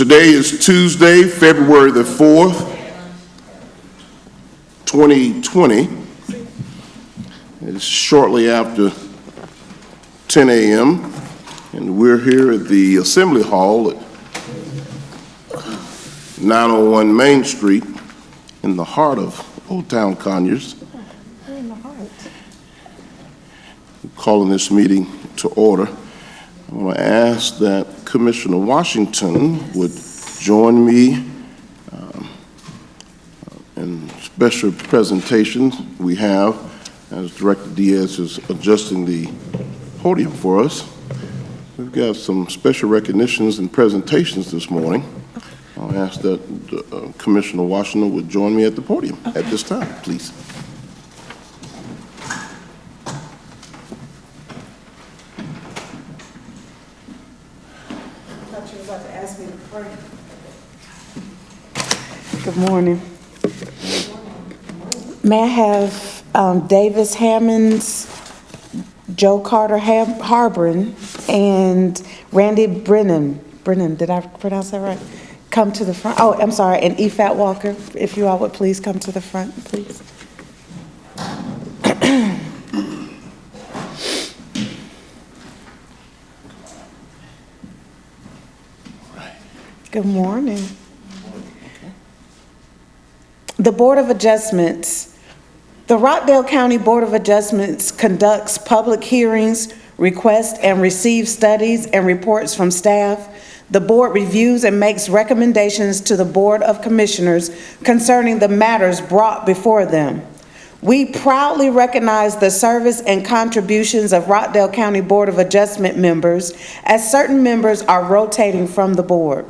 Today is Tuesday, February the 4th, 2020. It's shortly after 10 a.m. and we're here at the Assembly Hall at 901 Main Street in the heart of Old Town Conyers. Calling this meeting to order. I want to ask that Commissioner Washington would join me in special presentations we have as Director Diaz is adjusting the podium for us. We've got some special recognitions and presentations this morning. I'll ask that Commissioner Washington would join me at the podium at this time, please. Good morning. May I have Davis Hammonds, Joe Carter Harbin, and Randy Brennan, did I pronounce that right? Come to the front. Oh, I'm sorry, and Efat Walker, if you all would please come to the front, please. Good morning. The Board of Adjustments. The Rockdale County Board of Adjustments conducts public hearings, requests and receives studies and reports from staff. The board reviews and makes recommendations to the Board of Commissioners concerning the matters brought before them. We proudly recognize the service and contributions of Rockdale County Board of Adjustment members, as certain members are rotating from the board.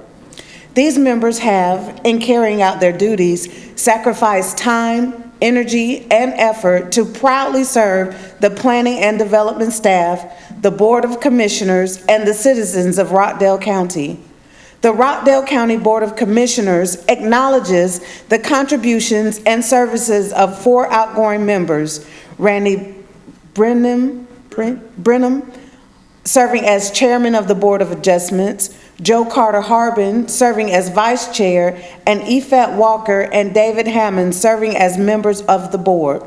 These members have, in carrying out their duties, sacrificed time, energy, and effort to proudly serve the planning and development staff, the Board of Commissioners, and the citizens of Rockdale County. The Rockdale County Board of Commissioners acknowledges the contributions and services of 4 outgoing members: Randy Brennan, serving as chairman of the Board of Adjustments, Joe Carter Harbin, serving as vice chair, and Efat Walker and David Hammond, serving as members of the board.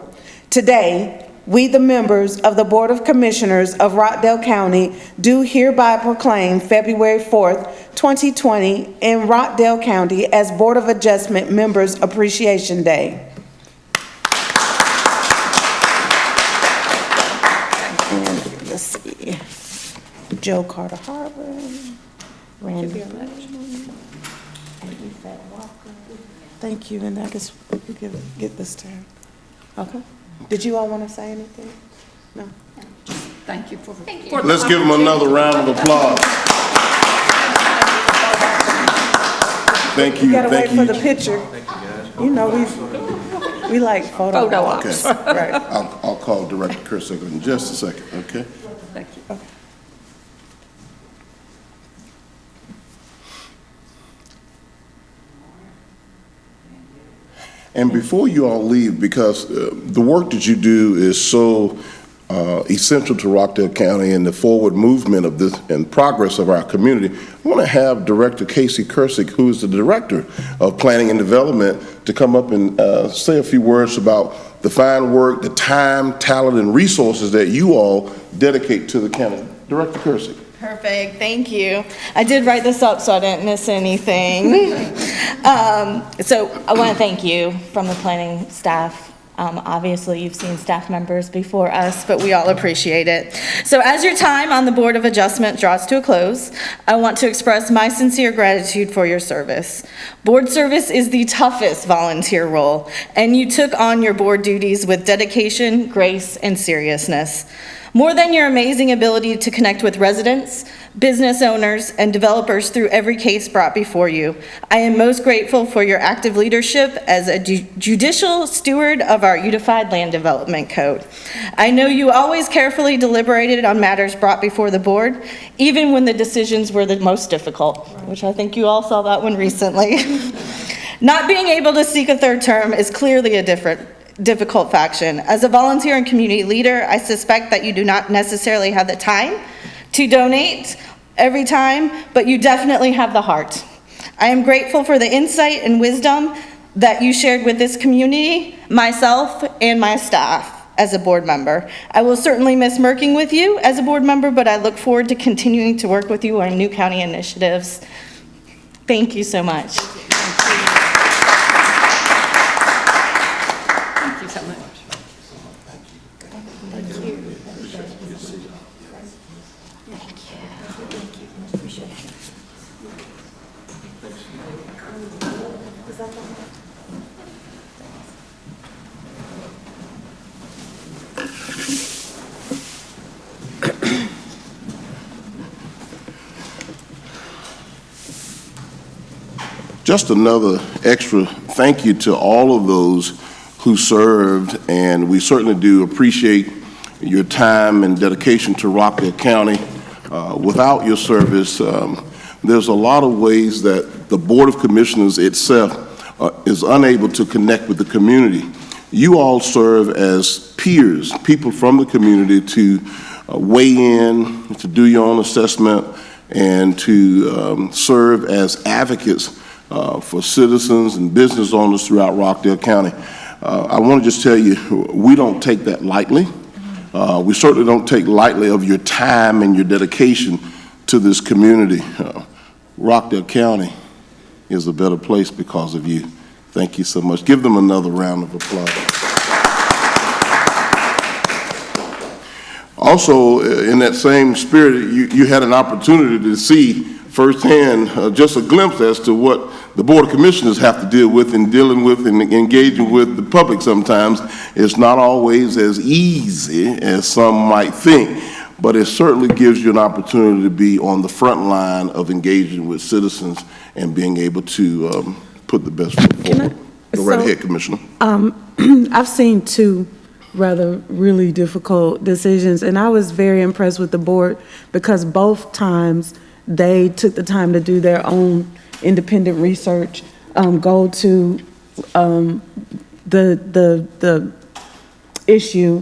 Today, we, the members of the Board of Commissioners of Rockdale County, do hereby proclaim February 4th, 2020 in Rockdale County as Board of Adjustment Members Appreciation Day. And let's see. Joe Carter Harbor, Randy Brennan, and Efat Walker. Thank you, and I guess we can get this to her. Okay. Did you all want to say anything? No? Thank you for Let's give them another round of applause. Thank you. You gotta wait Thank for you. the picture. Thank you, guys. You know, we like photo ops. Okay. Right. I'll call Director Kursick in just a second, okay? Thank you. Okay. And before you all leave, because the work that you do is so essential to Rockdale County and the forward movement of this and progress of our community, I want to have Director Casey Kursick, who is the Director of Planning and Development, to come up and say a few words about the fine work, the time, talent, and resources that you all dedicate to the county. Director Kursick. Perfect, thank you. I did write this up so I didn't miss anything. So I want to thank you from the planning staff. Obviously, you've seen staff members before us, but we all appreciate it. So as your time on the Board of Adjustment draws to a close, I want to express my sincere gratitude for your service. Board service is the toughest volunteer role, and you took on your board duties with dedication, grace, and seriousness. More than your amazing ability to connect with residents, business owners, and developers through every case brought before you, I am most grateful for your active leadership as a judicial steward of our Unified Land Development Code. I know you always carefully deliberated on matters brought before the board, even when the decisions were the most difficult, which I think you all saw that one recently. Not being able to seek a third term is clearly a difficult faction. As a volunteer and community leader, I suspect that you do not necessarily have the time to donate every time, but you definitely have the heart. I am grateful for the insight and wisdom that you shared with this community, myself, and my staff as a board member. I will certainly miss working with you as a board member, but I look forward to continuing to work with you on new county initiatives. Thank you so much. Thank you so much. Just another extra thank you to all of those who served, and we certainly do appreciate your time and dedication to Rockdale County. Without your service, there's a lot of ways that the Board of Commissioners itself is unable to connect with the community. You all serve as peers, people from the community to weigh in, to do your own assessment, and to serve as advocates for citizens and business owners throughout Rockdale County. I want to just tell you, we don't take that lightly. We certainly don't take lightly of your time and your dedication to this community. Rockdale County is a better place because of you. Thank you so much. Give them another round of applause. Also, in that same spirit, you had an opportunity to see firsthand just a glimpse as to what the Board of Commissioners have to deal with in dealing with and engaging with the public sometimes. It's not always as easy as some might think, but it certainly gives you an opportunity to be on the front line of engaging with citizens and being able to put the best foot forward. Go right ahead, Commissioner. I've seen two rather really difficult decisions, and I was very impressed with the board because both times they took the time to do their own independent research, go to the issue,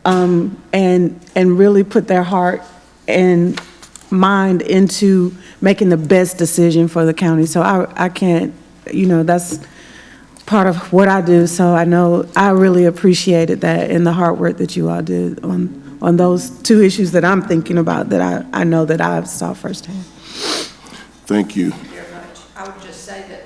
and really put their heart and mind into making the best decision for the county. So I can't, that's part of what I do. So I know I really appreciated that and the hard work that you all did on those two issues that I'm thinking about that I know that I saw firsthand. Thank you. Very much. I would just say that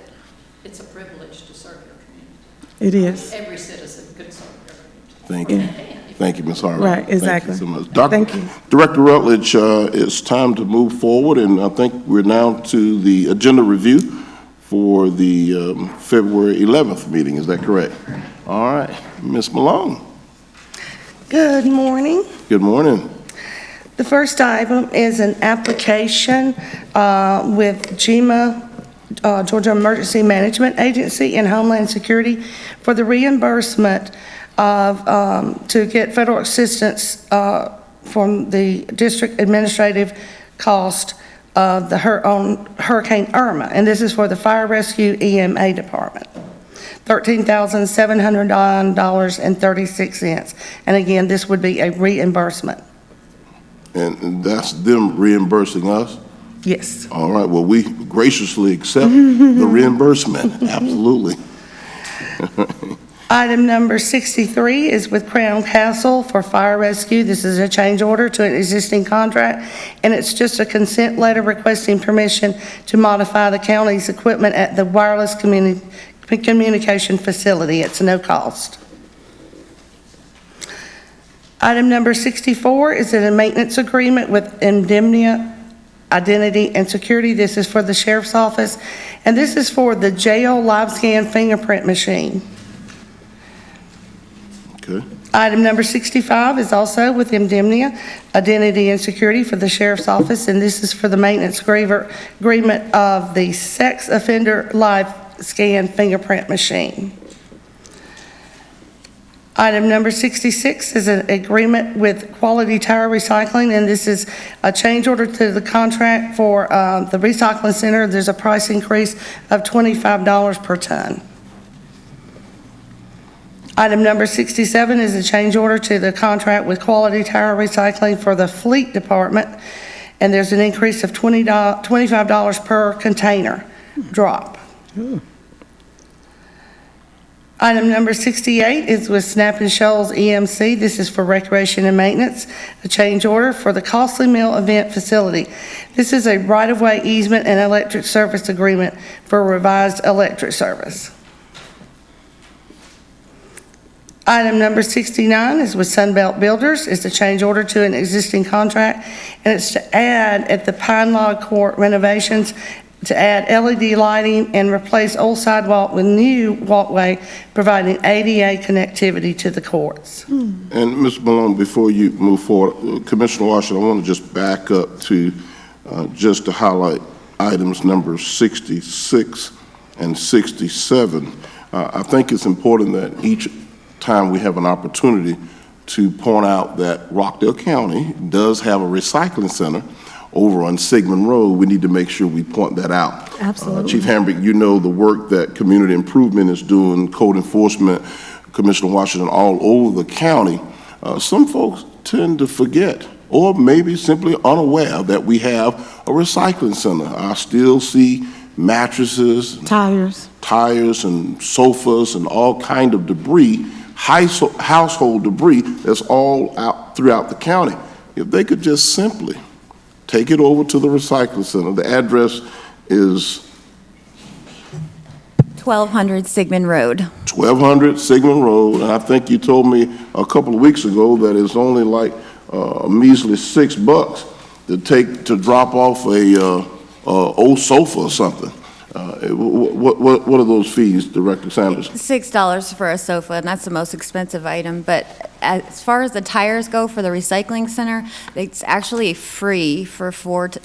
it's a privilege to serve your community. It is. Every citizen could serve your community. Thank you. Thank you, Ms. Harvey. Right, exactly. Thank you so much. Thank you. Director Rutledge, it's time to move forward, and I think we're now to the agenda review for the February 11th meeting. Is that correct? All right. Ms. Malone. Good morning. Good morning. The first item is an application with GEMA, Georgia Emergency Management Agency, and Homeland Security for the reimbursement of, to get federal assistance from the district administrative cost of the Hurricane Irma, and this is for the Fire Rescue EMA Department. $13,709.36. And again, this would be a reimbursement. And that's them reimbursing us? Yes. All right. Well, we graciously accept the reimbursement. Absolutely. Item number 63 is with Crown Castle for fire rescue. This is a change order to an existing contract, and it's just a consent letter requesting permission to modify the county's equipment at the wireless communication facility. It's no cost. Item number 64 is in a maintenance agreement with Indemnia Identity and Security. This is for the Sheriff's Office, and this is for the jail live scan fingerprint machine. Okay. Item number 65 is also with Indemnia Identity and Security for the Sheriff's Office, and this is for the maintenance agreement of the sex offender live scan fingerprint machine. Item number 66 is an agreement with Quality Tire Recycling, and this is a change order to the contract for the recycling center. There's a price increase of $25 per ton. Item number 67 is a change order to the contract with Quality Tire Recycling for the Fleet Department, and there's an increase of $25 per container. drop. Item number 68 is with Snap and Shoals EMC. This is for recreation and maintenance, a change order for the Costly Mill Event Facility. This is a right-of-way easement and electric service agreement for revised electric service. Item number 69 is with Sunbelt Builders. It's a change order to an existing contract, and it's to add at the Pine Log Court renovations, to add LED lighting and replace old sidewalk with new walkway, providing ADA connectivity to the courts. And Ms. Malone, before you move forward, Commissioner Washington, I want to just back up to just to highlight items number 66 and 67. I think it's important that each time we have an opportunity to point out that Rockdale County does have a recycling center over on Sigmund Road. We need to make sure we point that out. Absolutely. Chief Hambrick, you know the work that community improvement is doing, code enforcement, Commissioner Washington, all over the county. Some folks tend to forget, or maybe simply unaware, that we have a recycling center. I still see mattresses, tires and sofas and all kind of debris, household debris that's all out throughout the county. If they could just simply take it over to the recycling center. The address is 1200 Sigmund Road. 1200 Sigmund Road, and I think you told me a couple of weeks ago that it's only like a measly $6 to drop off a old sofa or something. What are those fees, Director Sanders? $6 for a sofa, and that's the most expensive item. But as far as the tires go for the recycling center, it's actually free for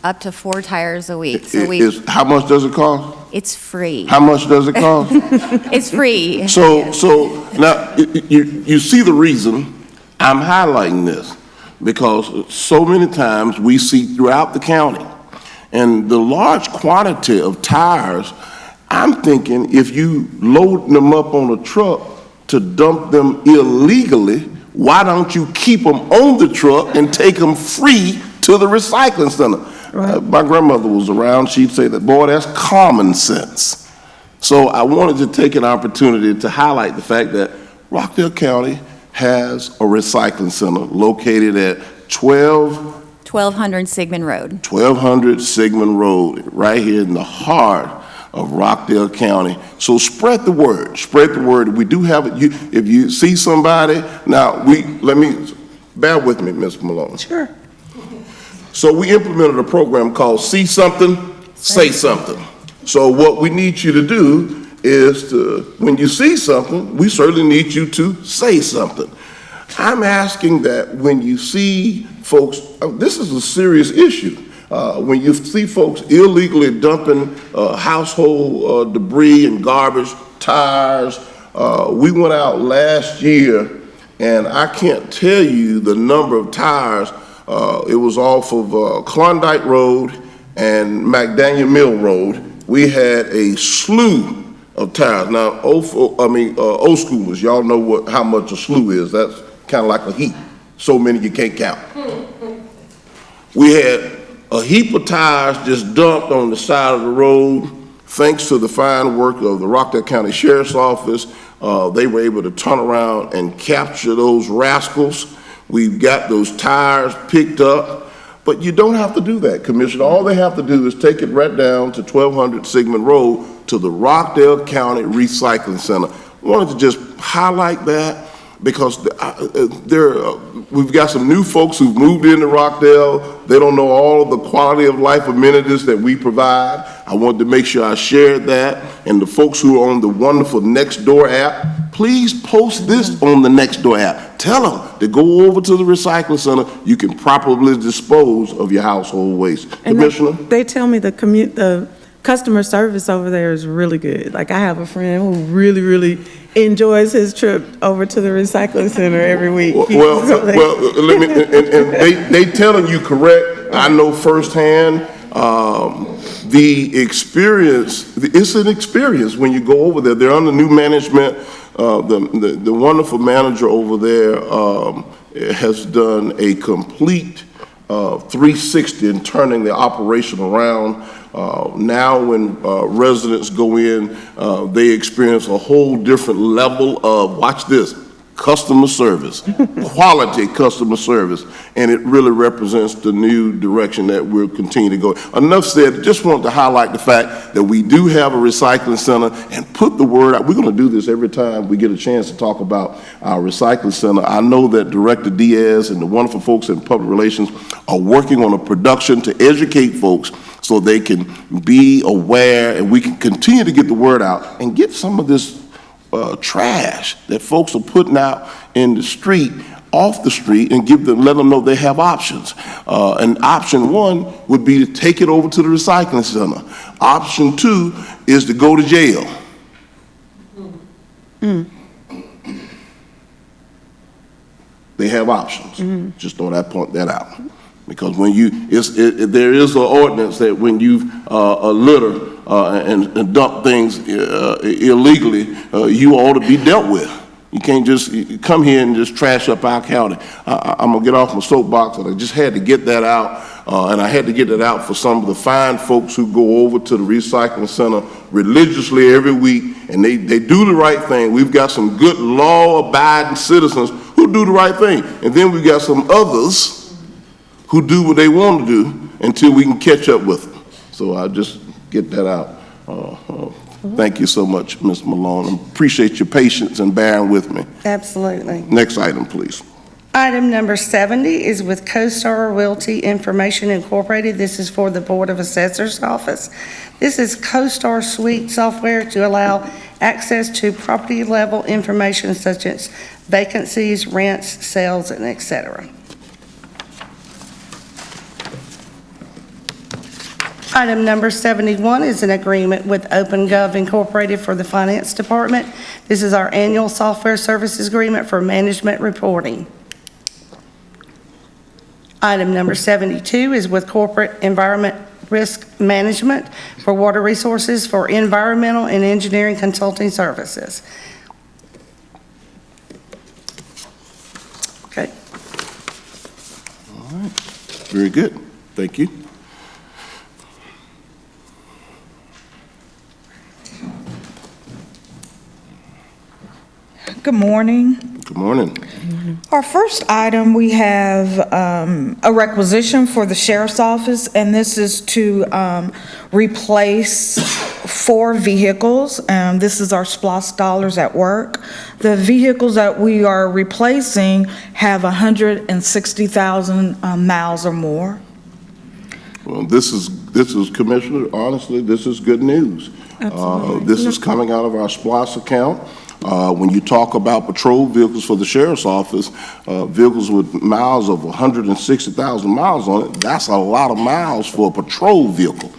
up to 4 tires a week. So How much does it cost? it's free. How much does it cost? It's free. So now you see the reason I'm highlighting this, because so many times we see throughout the county, and the large quantity of tires, I'm thinking if you load them up on a truck to dump them illegally, why don't you keep them on the truck and take them free to the recycling center? Right. My grandmother was around, she'd say that, boy, that's common sense. So I wanted to take an opportunity to highlight the fact that Rockdale County has a recycling center located at 1200 Sigmund Road. 1200 Sigmund Road, right here in the heart of Rockdale County. So spread the word. Spread the word. We do have it. If you see somebody, now bear with me, Ms. Malone. Sure. So we implemented a program called See Something, Say Something. So what we need you to do is when you see something, we certainly need you to say something. I'm asking that when you see folks, this is a serious issue. When you see folks illegally dumping household debris and garbage, tires, we went out last year, and I can't tell you the number of tires. It was off of Klondike Road and McDaniel Mill Road. We had a slew of tires. Now, old schoolers, y'all know how much a slew is. That's kind of like a heap. So many you can't count. We had a heap of tires just dumped on the side of the road. Thanks to the fine work of the Rockdale County Sheriff's Office, they were able to turn around and capture those rascals. We've got those tires picked up. But you don't have to do that, Commissioner. All they have to do is take it right down to 1200 Sigmund Road to the Rockdale County Recycling Center. I wanted to just highlight that because we've got some new folks who've moved into Rockdale. They don't know all of the quality of life amenities that we provide. I wanted to make sure I shared that. And the folks who are on the wonderful Nextdoor app, please post this on the Nextdoor app. Tell them to go over to the recycling center. You can properly dispose of your household waste. And Commissioner? they tell me the customer service over there is really good. Like, I have a friend who really, really enjoys his trip over to the recycling center every week. Let me, and they telling you correct. I know firsthand. The experience, it's an experience when you go over there. They're under new management. The wonderful manager over there has done a complete 360 and turning the operation around. Now when residents go in, they experience a whole different level of, watch this, customer service, quality customer service, and it really represents the new direction that we'll continue to go. Enough said, just wanted to highlight the fact that we do have a recycling center and put the word out. We're going to do this every time we get a chance to talk about our recycling center. I know that Director Diaz and the wonderful folks in public relations are working on a production to educate folks so they can be aware and we can continue to get the word out and get some of this trash that folks are putting out in the street off the street and let them know they have options. And option one would be to take it over to the recycling center. Option two is to go to jail. They have options. Just throw that point that out. Because when there is an ordinance that when you litter and dump things illegally, you ought to be dealt with. You can't just come here and just trash up our county. I'm gonna get off my soapbox, and I just had to get that out, and I had to get that out for some of the fine folks who go over to the recycling center religiously every week, and they do the right thing. We've got some good law-abiding citizens who do the right thing, and then we've got some others who do what they want to do until we can catch up with them. So I'll just get that out. Thank you so much, Ms. Malone. Appreciate your patience and bearing with me. Absolutely. Next item, please. Item number 70 is with CoStar Realty Information Incorporated. This is for the Board of Assessors Office. This is CoStar Suite software to allow access to property level information such as vacancies, rents, sales, and et cetera. Item number 71 is an agreement with OpenGov Incorporated for the Finance Department. This is our annual software services agreement for management reporting. Item number 72 is with Corporate Environment Risk Management for water resources for environmental and engineering consulting services. Okay. All right. Very good. Thank you. Good morning. Good morning. Our first item, we have a requisition for the sheriff's office, and this is to replace 4 vehicles. This is our SPLOST dollars at work. The vehicles that we are replacing have 160,000 miles or more. Well, this is Commissioner, honestly, this is good news. This is coming out of our SPLOST account. When you talk about patrol vehicles for the sheriff's office, vehicles with miles of 160,000 miles on it, that's a lot of miles for a patrol vehicle.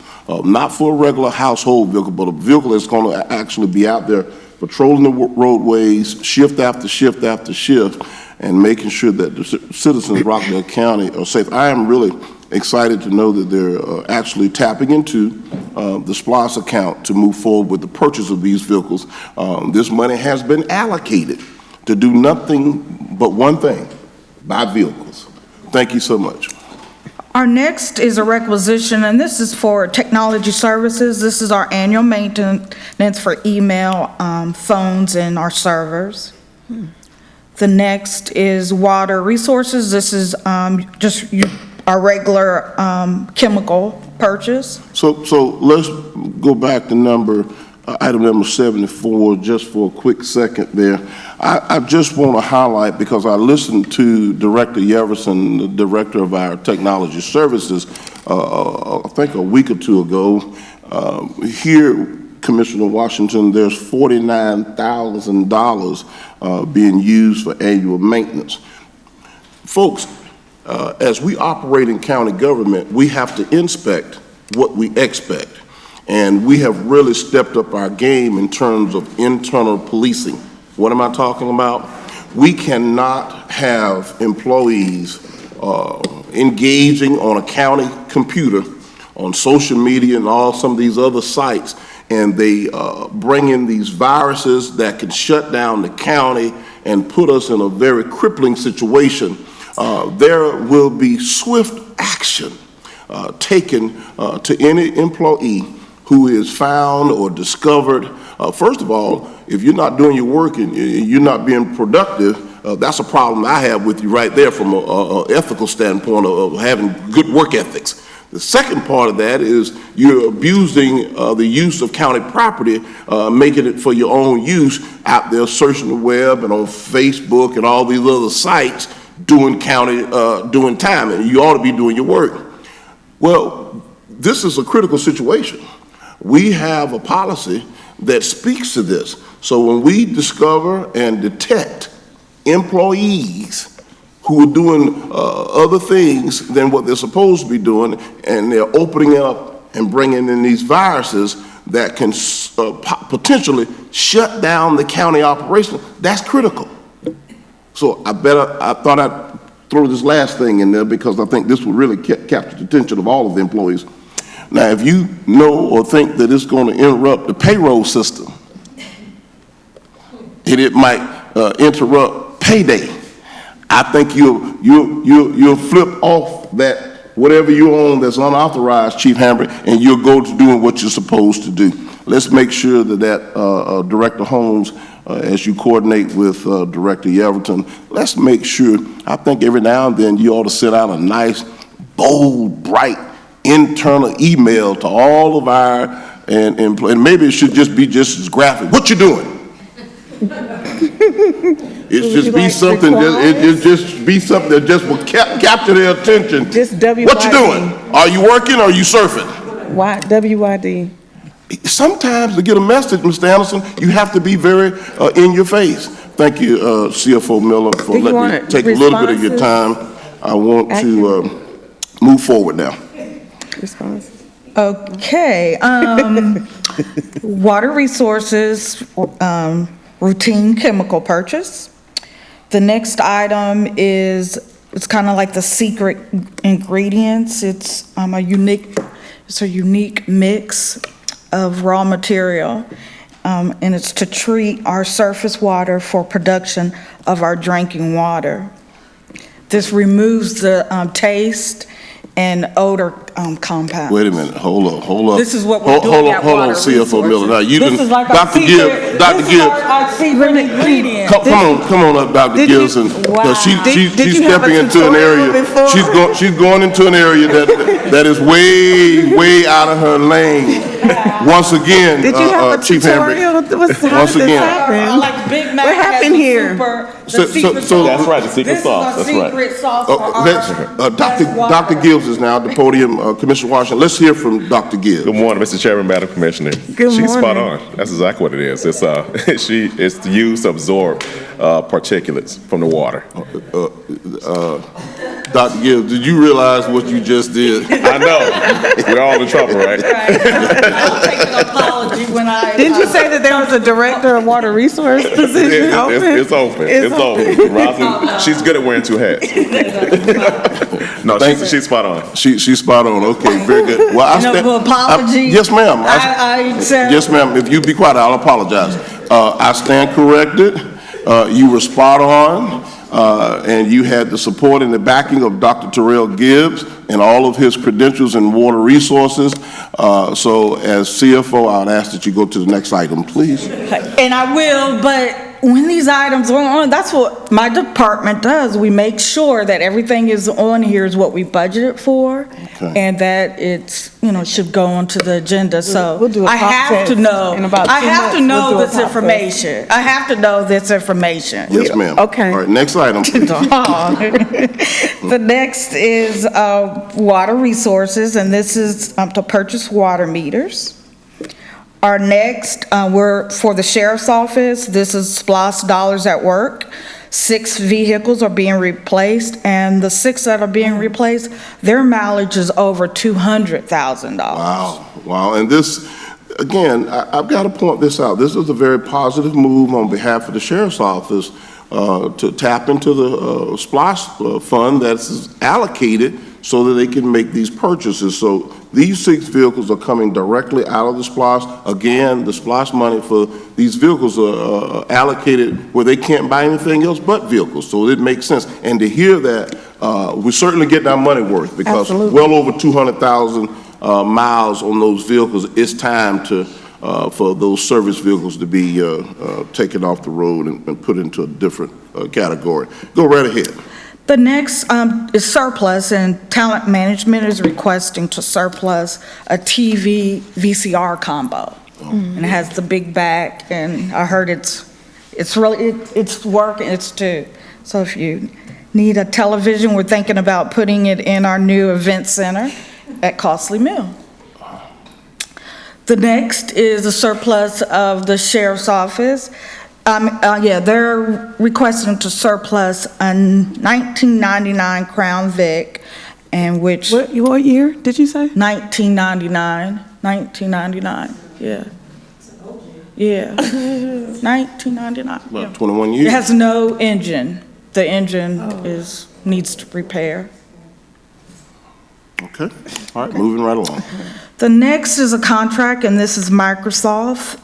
Not for a regular household vehicle, but a vehicle that's going to actually be out there patrolling the roadways, shift after shift after shift, and making sure that the citizens of Rockdale County are safe. I am really excited to know that they're actually tapping into the SPLOST account to move forward with the purchase of these vehicles. This money has been allocated to do nothing but one thing, buy vehicles. Thank you so much. Our next is a requisition, and this is for technology services. This is our annual maintenance for email, phones, and our servers. The next is water resources. This is just our regular chemical purchase. So let's go back to item number 74 just for a quick second there. I just want to highlight, because I listened to Director Yeverson, the director of our technology services, I think a week or two ago. Here, Commissioner Washington, there's $49,000 being used for annual maintenance. Folks, as we operate in county government, we have to inspect what we expect. And we have really stepped up our game in terms of internal policing. What am I talking about? We cannot have employees engaging on a county computer, on social media and some of these other sites, and they bring in these viruses that can shut down the county and put us in a very crippling situation. There will be swift action taken to any employee who is found or discovered. First of all, if you're not doing your work and you're not being productive, that's a problem I have with you right there from an ethical standpoint of having good work ethics. The second part of that is you're abusing the use of county property, making it for your own use out there searching the web and on Facebook and all these other sites doing doing time, and you ought to be doing your work. Well, this is a critical situation. We have a policy that speaks to this. So when we discover and detect employees who are doing other things than what they're supposed to be doing, and they're opening up and bringing in these viruses that can potentially shut down the county operation, that's critical. So I thought I'd throw this last thing in there because I think this will really capture the attention of all of the employees. Now, if you know or think that it's going to interrupt the payroll system, and it might interrupt payday, I think you'll flip off that whatever you own that's unauthorized, Chief Hambrick, and you'll go to doing what you're supposed to do. Let's make sure that Director Holmes, as you coordinate with Director Yeverton, let's make sure, I think every now and then you ought to send out a nice, bold, bright, internal email to all of our, and maybe it should just be just as graphic. What you doing? It should be something that just will capture their attention. Just WYD. What you doing? Are you working or are you surfing? WYD. Sometimes to get a message, Mr. Anderson, you have to be very in your face. Thank you, CFO Miller, for letting me take a little bit of your time. I want to move forward now. Responses. Okay, water resources, routine chemical purchase. The next item is, it's kind of like the secret ingredients. It's a unique mix of raw material, and it's to treat our surface water for production of our drinking water. This removes the taste and odor compounds. Wait a minute, hold up. This is what we're doing at Water CFO Miller. Now, you This didn't, is like Dr. Gibbs, Dr. This is Gibbs. our secret ingredient. Come on up, Dr. Did you- Gibbs, because she's Did you have a stepping into an tutorial area. before? She's going into an area that is way out of her lane. Once again, Did you have a Chief Hambrick. tutorial? How Once did this again. happen? Like Big Mac What happened has a here? secret So- sauce. That's right, the secret sauce, This that's is right. our secret sauce for our best water. Dr. Gibbs is now at the podium. Commissioner Washington, let's hear from Dr. Gibbs. Good morning, Mr. Chairman, Madam Commissioner. She's spot morning. on. That's exactly what it is. It's it's used to absorb particulates from the water. Dr. Gibbs, did you realize what you just did? I know. We're all in trouble, right? I'll take an apology when I. Didn't you say that there was a director of water resource position open? It's open. It's open. Rosin, she's good at wearing two hats. No, she's spot on. She's spot on. Okay, very good. Well, apology. Yes, ma'am. I said. Yes, ma'am. If you be quiet, I'll apologize. I stand corrected. You were spot on, and you had the support and the backing of Dr. Terrell Gibbs and all of his credentials in water resources. So as CFO, I would ask that you go to the next item, please. And I will, but when these items are on, that's what my department does. We make sure that everything is on here is what we budgeted for, Okay. and that it's, should go onto the agenda. So We'll do a I pop have test to know. in about I 2 have to months. know We'll do a this pop information. I have to know this information. Yes, ma'am. Okay. All right, next item, please. The next is water resources, and this is to purchase water meters. Our next, we're for the sheriff's office, this is SPLOST Dollars at Work. 6 vehicles are being replaced, and the 6 that are being replaced, their mileage is over $200,000. Wow. And this, again, I've got to point this out. This is a very positive move on behalf of the sheriff's office to tap into the SPLOST fund that's allocated so that they can make these purchases. So these 6 vehicles are coming directly out of the SPLOST. Again, the SPLOST money for these vehicles are allocated where they can't buy anything else but vehicles. So it makes sense. And to hear that we're certainly getting our money worth because Absolutely. well over 200,000 miles on those vehicles. It's time to for those service vehicles to be taken off the road and put into a different category. Go right ahead. The next is surplus, and talent management is requesting to surplus a TV VCR combo. And it has the big back, and I heard it's working, it's too. So if you need a television, we're thinking about putting it in our new event center at Costley Mill. The next is a surplus of the sheriff's office. They're requesting to surplus a 1999 Crown Vic, and which... What year did you say? 1999, yeah. Yeah, 1999. About 21 years. It has no engine. The engine needs to repair. Okay. All right, moving right along. The next is a contract, and this is Microsoft.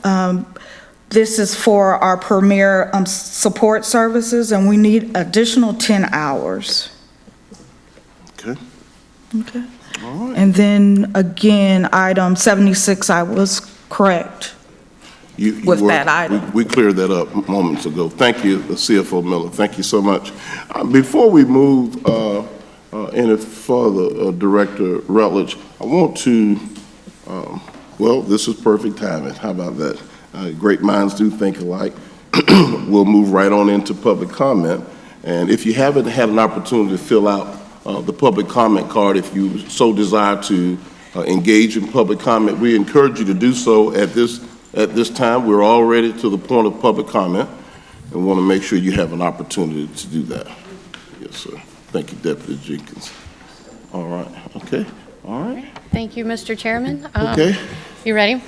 This is for our premier support services, and we need additional 10 hours. Okay. Okay. All right. And then again, item 76, I was correct. With that item. We cleared that up moments ago. Thank you, the CFO Miller. Thank you so much. Before we move any further, Director Rutledge, I want to, well, this is perfect timing. How about that? Great minds do think alike. We'll move right on into public comment. And if you haven't had an opportunity to fill out the public comment card, if you so desire to engage in public comment, we encourage you to do so at this time. We're already to the point of public comment and want to make sure you have an opportunity to do that. Yes, sir. Thank you, Deputy Jenkins. All right. Okay. All right. Thank you, Mr. Chairman. Okay. You ready?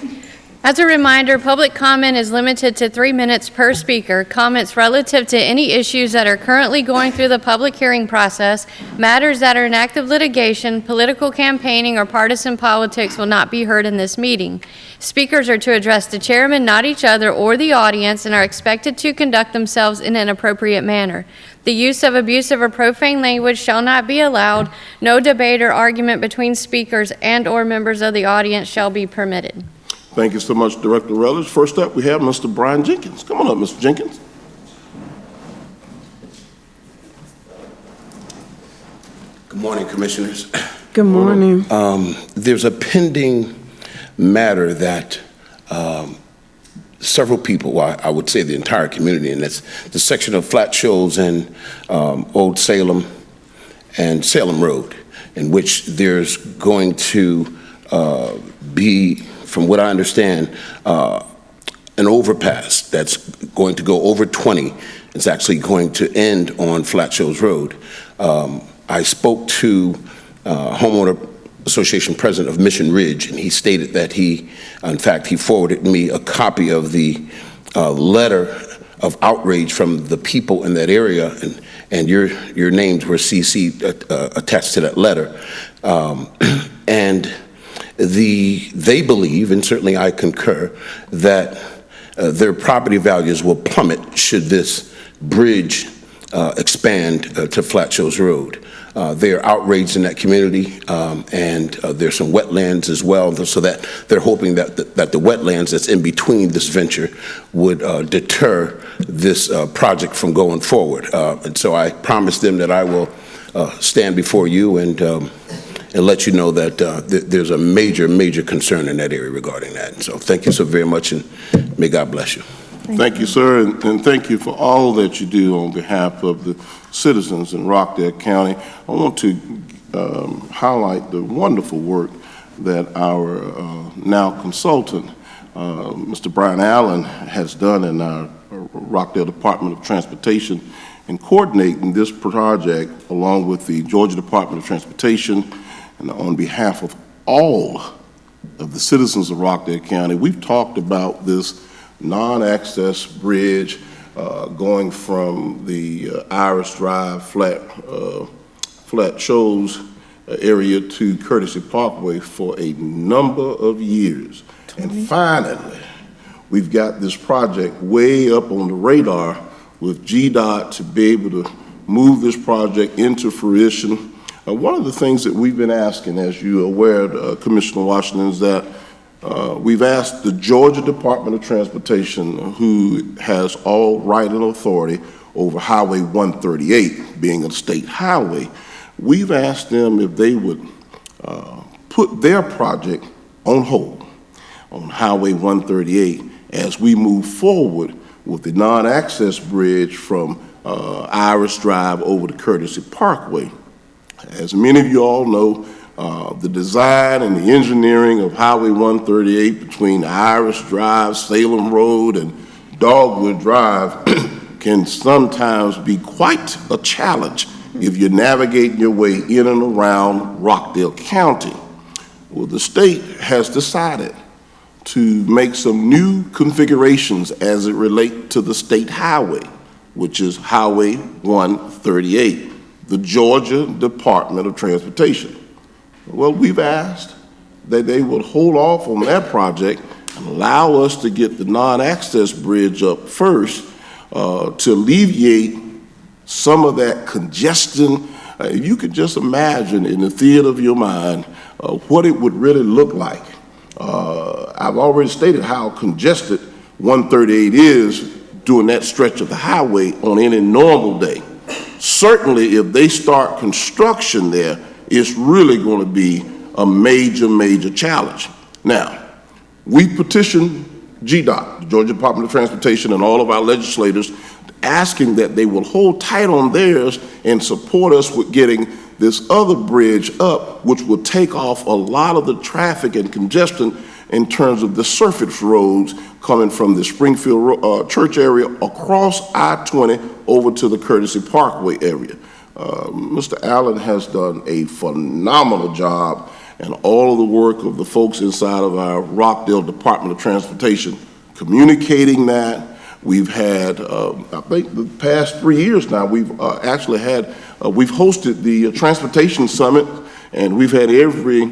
As a reminder, public comment is limited to 3 minutes per speaker. Comments relative to any issues that are currently going through the public hearing process, matters that are in active litigation, political campaigning, or partisan politics will not be heard in this meeting. Speakers are to address the chairman, not each other or the audience, and are expected to conduct themselves in an appropriate manner. The use of abusive or profane language shall not be allowed. No debate or argument between speakers and/or members of the audience shall be permitted. Thank you so much, Director Rutledge. First up, we have Mr. Brian Jenkins. Come on up, Mr. Jenkins. Good morning, Commissioners. Good morning. There's a pending matter that several people, well, I would say the entire community, and that's the section of Flat Shoals and Old Salem and Salem Road, in which there's going to be, from what I understand, an overpass that's going to go over 20. It's actually going to end on Flat Shoals Road. I spoke to homeowner association president of Mission Ridge, and he stated that he forwarded me a copy of the letter of outrage from the people in that area, and your names were CC'd attached to that letter. And they believe, and certainly I concur, that their property values will plummet should this bridge expand to Flat Shoals Road. They are outraged in that community, and there's some wetlands as well, so that they're hoping that the wetlands that's in between this venture would deter this project from going forward. And so I promised them that I will stand before you and let you know that there's a major concern in that area regarding that. And so thank you so very much, and may God bless you. Thank you, sir, and thank you for all that you do on behalf of the citizens in Rockdale County. I want to highlight the wonderful work that our now consultant, Mr. Brian Allen, has done in our Rockdale Department of Transportation in coordinating this project along with the Georgia Department of Transportation, and on behalf of all of the citizens of Rockdale County. We've talked about this non-access bridge going from the Iris Drive Flat Shoals area to Courtesy Parkway for a number of years. And finally, we've got this project way up on the radar with GDOT to be able to move this project into fruition. One of the things that we've been asking, as you're aware, Commissioner Washington, is that we've asked the Georgia Department of Transportation, who has all right and authority over Highway 138, being a state highway, we've asked them if they would put their project on hold on Highway 138 as we move forward with the non-access bridge from Iris Drive over to Courtesy Parkway. As many of you all know, the design and the engineering of Highway 138 between Iris Drive, Salem Road, and Dogwood Drive can sometimes be quite a challenge if you're navigating your way in and around Rockdale County. Well, the state has decided to make some new configurations as it relates to the state highway, which is Highway 138, the Georgia Department of Transportation. Well, we've asked that they would hold off on that project and allow us to get the non-access bridge up first to alleviate some of that congestion. If you could just imagine in the theater of your mind what it would really look like. I've already stated how congested 138 is during that stretch of the highway on any normal day. Certainly, if they start construction there, it's really going to be a major, major challenge. Now, we petitioned GDOT, the Georgia Department of Transportation, and all of our legislators, asking that they will hold tight on theirs and support us with getting this other bridge up, which will take off a lot of the traffic and congestion in terms of the surface roads coming from the Springfield Church area across I-20 over to the Courtesy Parkway area. Mr. Allen has done a phenomenal job, and all of the work of the folks inside of our Rockdale Department of Transportation communicating that. We've had, I think the past 3 years now, we've actually had, we've hosted the Transportation Summit, and we've had every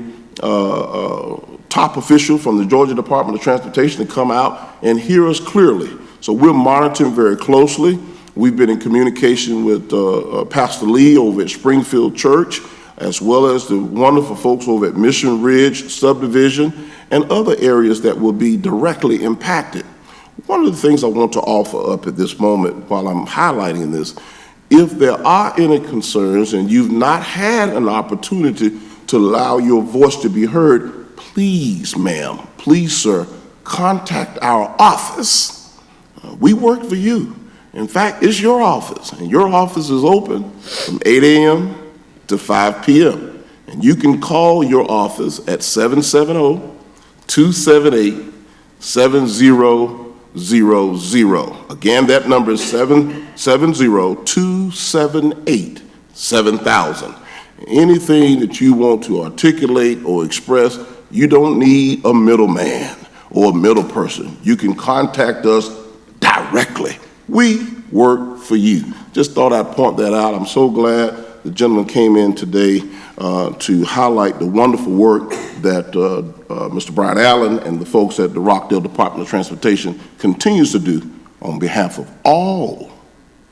top official from the Georgia Department of Transportation to come out and hear us clearly. So we're monitoring very closely. We've been in communication with Pastor Lee over at Springfield Church, as well as the wonderful folks over at Mission Ridge Subdivision and other areas that will be directly impacted. One of the things I want to offer up at this moment while I'm highlighting this, if there are any concerns and you've not had an opportunity to allow your voice to be heard, please, ma'am, please, sir, contact our office. We work for you. In fact, it's your office, and your office is open from 8 a.m. to 5 p.m. And you can call your office at 770-278-7000. Again, that number is 770-278-7000. Anything that you want to articulate or express, you don't need a middleman or a middle person. You can contact us directly. We work for you. Just thought I'd point that out. I'm so glad the gentleman came in today to highlight the wonderful work that Mr. Brian Allen and the folks at the Rockdale Department of Transportation continues to do on behalf of all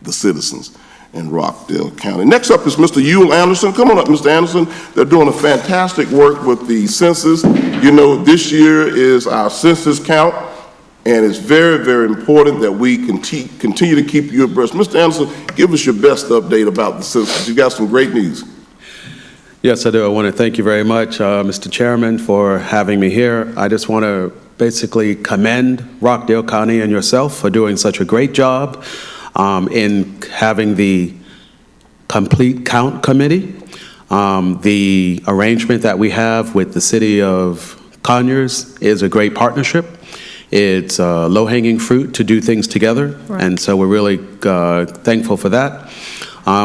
the citizens in Rockdale County. Next up is Mr. Yule Anderson. Come on up, Mr. Anderson. They're doing a fantastic work with the census. You know, this year is our census count, and it's very, very important that we continue to keep you abreast. Mr. Anderson, give us your best update about the census. You got some great news. Yes, I do. I want to thank you very much, Mr. Chairman, for having me here. I just want to basically commend Rockdale County and yourself for doing such a great job in having the complete count committee. The arrangement that we have with the city of Conyers is a great partnership. It's low-hanging fruit to do things together, right. And so we're really thankful for that.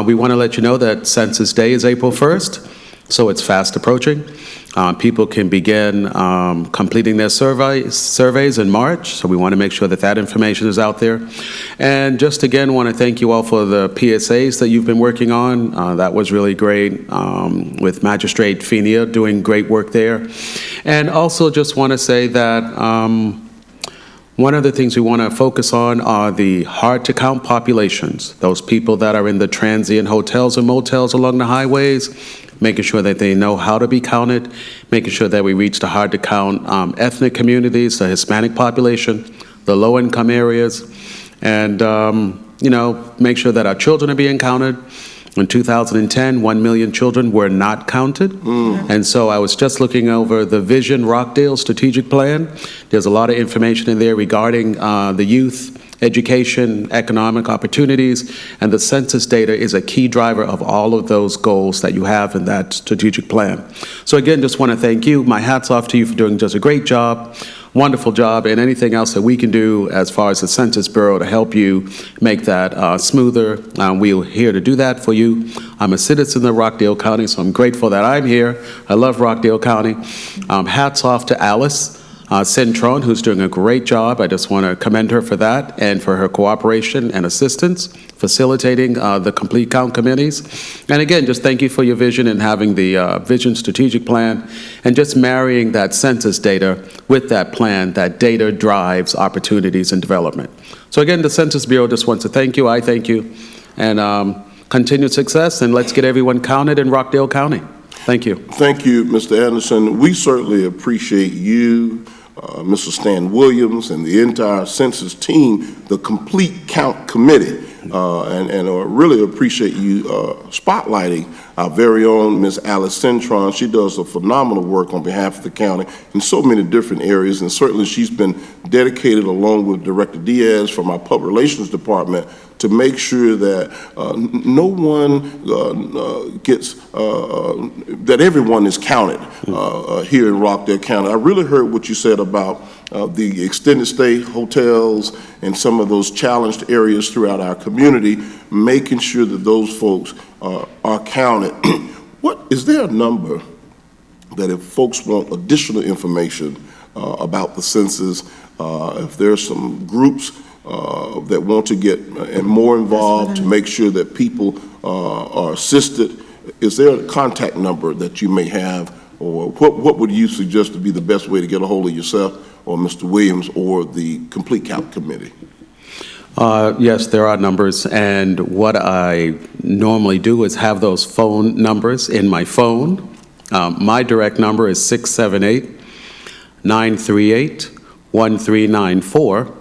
We want to let you know that Census Day is April 1st, so it's fast approaching. People can begin completing their surveys in March, so we want to make sure that that information is out there. And just again, want to thank you all for the PSAs that you've been working on. That was really great, with Magistrate Fenia doing great work there. And also just want to say that One of the things we want to focus on are the hard-to-count populations, those people that are in the transient hotels and motels along the highways, making sure that they know how to be counted, making sure that we reach the hard-to-count ethnic communities, the Hispanic population, the low-income areas, and, make sure that our children are being counted. In 2010, 1 million children were not counted. And so I was just looking over the Vision Rockdale strategic plan. There's a lot of information in there regarding the youth, education, economic opportunities, and the census data is a key driver of all of those goals that you have in that strategic plan. So again, just want to thank you. My hat's off to you for doing just a great job. Wonderful job, and anything else that we can do as far as the Census Bureau to help you make that smoother, we're here to do that for you. I'm a citizen of Rockdale County, so I'm grateful that I'm here. I love Rockdale County. Hats off to Alice Cintron, who's doing a great job. I just want to commend her for that and for her cooperation and assistance, facilitating the complete count committees. And again, just thank you for your vision and having the vision strategic plan and just marrying that census data with that plan. That data drives opportunities and development. So again, the Census Bureau just wants to thank you. I thank you. And continued success, and let's get everyone counted in Rockdale County. Thank you. Thank you, Mr. Anderson. We certainly appreciate you, Mr. Stan Williams, and the entire census team, the complete count committee, and really appreciate you spotlighting our very own Ms. Alice Cintron. She does a phenomenal work on behalf of the county in so many different areas, and certainly she's been dedicated, along with Director Diaz from our Public Relations Department, to make sure that no one gets, that everyone is counted here in Rockdale County. I really heard what you said about the extended stay hotels and some of those challenged areas throughout our community, making sure that those folks are counted. Is there a number that if folks want additional information about the census, if there's some groups that want to get more involved to make sure that people are assisted, is there a contact number that you may have, or what would you suggest to be the best way to get a hold of yourself or Mr. Williams or the Complete Count Committee? Yes, there are numbers, and what I normally do is have those phone numbers in my phone. My direct number is 678-938-1394.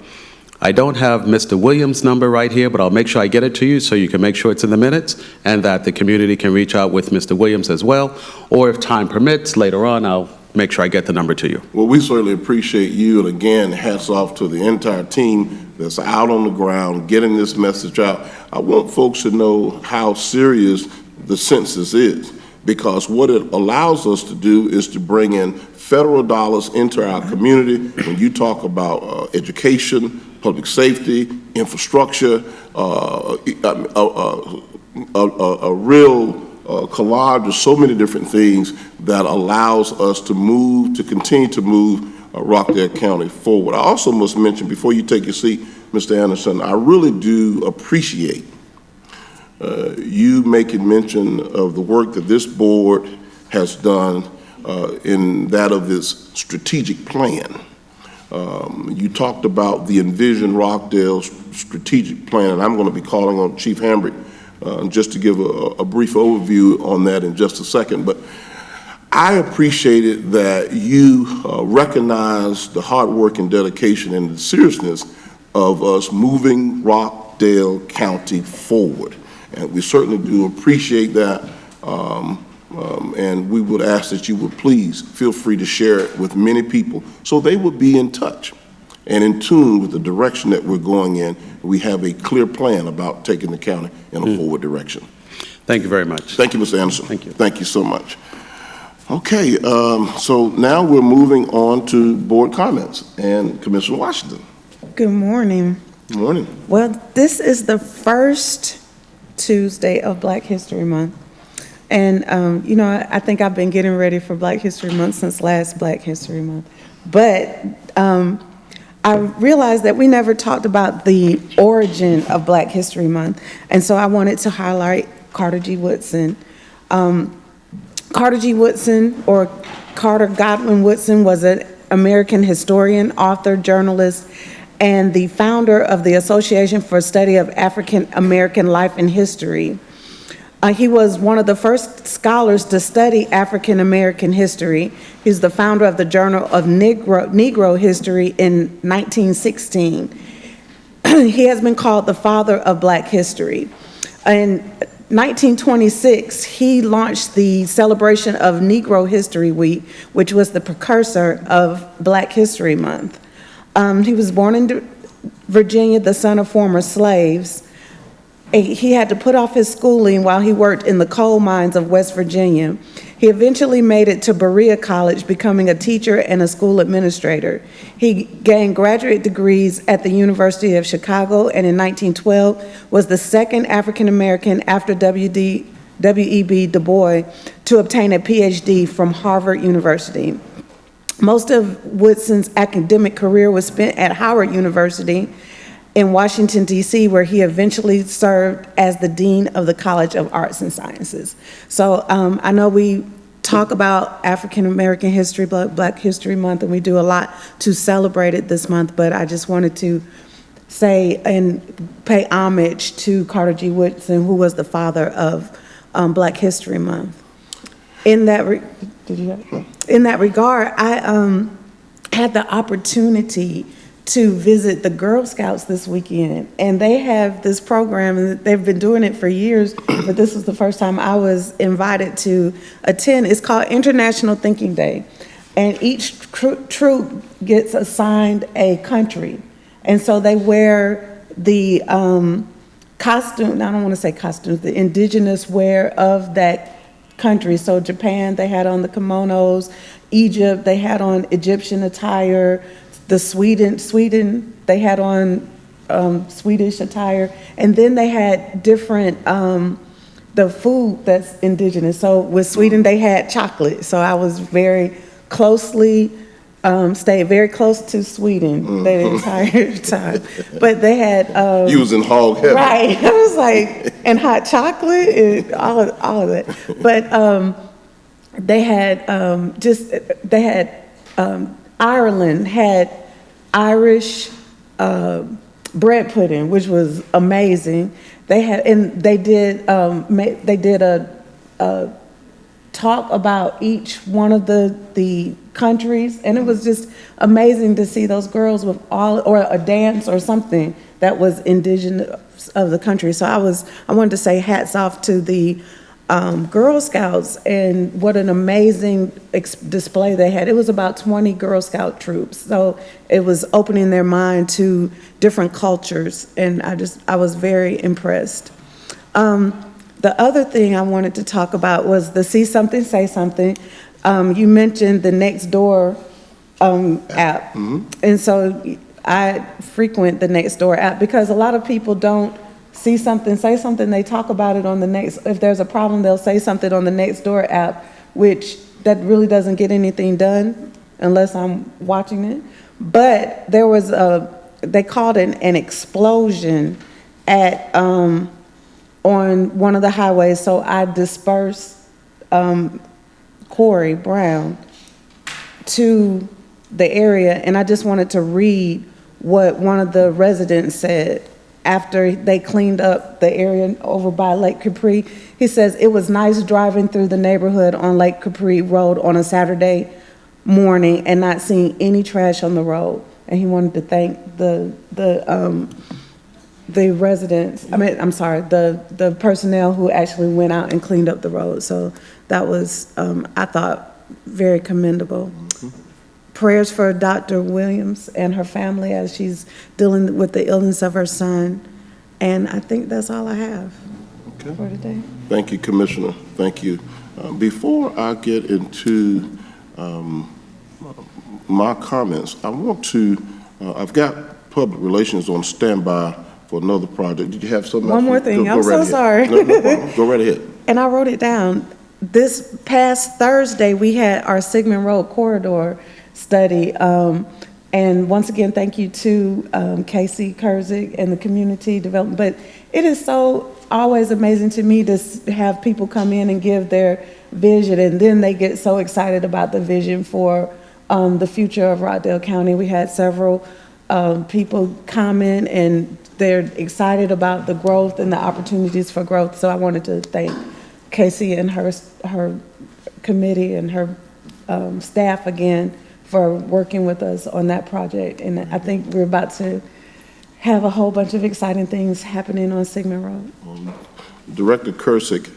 I don't have Mr. Williams' number right here, but I'll make sure I get it to you so you can make sure it's in the minutes and that the community can reach out with Mr. Williams as well. Or if time permits, later on, I'll make sure I get the number to you. Well, we certainly appreciate you, and again, hats off to the entire team that's out on the ground getting this message out. I want folks to know how serious the census is, because what it allows us to do is to bring in federal dollars into our community. When you talk about education, public safety, infrastructure, a real collage of so many different things that allows us to move, to continue to move Rockdale County forward. I also must mention, before you take your seat, Mr. Anderson, I really do appreciate you making mention of the work that this board has done in that of its strategic plan. You talked about the Envision Rockdale strategic plan, and I'm going to be calling on Chief Hambrick just to give a brief overview on that in just a second. But I appreciated that you recognized the hard work and dedication and the seriousness of us moving Rockdale County forward. And we certainly do appreciate that. And we would ask that you would please feel free to share it with many people so they would be in touch and in tune with the direction that we're going in. We have a clear plan about taking the county in a forward direction. Thank you very much. Thank you, Mr. Anderson. Thank you. Thank you so much. Okay, so now we're moving on to board comments, and Commissioner Washington. Good morning. Good morning. Well, this is the first Tuesday of Black History Month. And, I think I've been getting ready for Black History Month since last Black History Month. But I realized that we never talked about the origin of Black History Month. And so I wanted to highlight Carter G. Woodson. Carter G. Woodson, or Carter Godwin Woodson, was an American historian, author, journalist, and the founder of the Association for Study of African American Life and History. He was one of the first scholars to study African American history. He's the founder of the Journal of Negro History in 1916. He has been called the father of Black history. In 1926, he launched the celebration of Negro History Week, which was the precursor of Black History Month. He was born in Virginia, the son of former slaves. He had to put off his schooling while he worked in the coal mines of West Virginia. He eventually made it to Berea College, becoming a teacher and a school administrator. He gained graduate degrees at the University of Chicago, and in 1912 was the second African American after W.E.B. Du Bois to obtain a PhD from Harvard University. Most of Woodson's academic career was spent at Howard University in Washington, D.C., where he eventually served as the Dean of the College of Arts and Sciences. So I know we talk about African American history, Black History Month, and we do a lot to celebrate it this month, but I just wanted to say and pay homage to Carter G. Woodson, who was the father of Black History Month. In that regard, I had the opportunity to visit the Girl Scouts this weekend, and they have this program, and they've been doing it for years, but this was the first time I was invited to attend. It's called International Thinking Day, and each troop gets assigned a country, and so they wear the costume, I don't want to say costumes, the indigenous wear of that country. So Japan, they had on the kimonos. Egypt, they had on Egyptian attire. The Sweden, they had on Swedish attire, and then they had different, the food that's indigenous. So with Sweden, they had chocolate. So I was very closely, stayed very close to Sweden the entire time. But they had... you was in hog heaven. Right, I was like, and hot chocolate, and all of that. But they had Ireland had Irish bread pudding, which was amazing. They did a talk about each one of the countries, and it was just amazing to see those girls with or a dance or something that was indigenous of the country. So I wanted to say hats off to the Girl Scouts, and what an amazing display they had. It was about 20 Girl Scout troops, so it was opening their mind to different cultures, and I was very impressed. The other thing I wanted to talk about was the See Something, Say Something. You mentioned the Nextdoor app, and so I frequent the Nextdoor app because a lot of people don't see something, say something, they talk about it on if there's a problem, they'll say something on the Nextdoor app, which that really doesn't get anything done unless I'm watching it. But there was they called it an explosion at, on one of the highways, so I dispersed Corey Brown to the area, and I just wanted to read what one of the residents said after they cleaned up the area over by Lake Capri. He says, "It was nice driving through the neighborhood on Lake Capri Road on a Saturday morning and not seeing any trash on the road." And he wanted to thank the residents, the personnel who actually went out and cleaned up the road. So that was, I thought, very commendable. Prayers for Dr. Williams and her family as she's dealing with the illness of her son. And I think that's all I have for today. Thank you, Commissioner. Thank you. Before I get into my comments, I want to, I've got public relations on standby for another project. Did you have something else? One more thing. I'm so sorry. No problem. Go right ahead. And I wrote it down. This past Thursday, we had our Sigmund Road corridor study. And once again, thank you to Casey Kurzik and the community development. But it is so always amazing to me to have people come in and give their vision, and then they get so excited about the vision for the future of Rockdale County. We had several people comment, and they're excited about the growth and the opportunities for growth. So I wanted to thank Casey and her committee and her staff again for working with us on that project. And I think we're about to have a whole bunch of exciting things happening on Sigmund Road. Director Kursick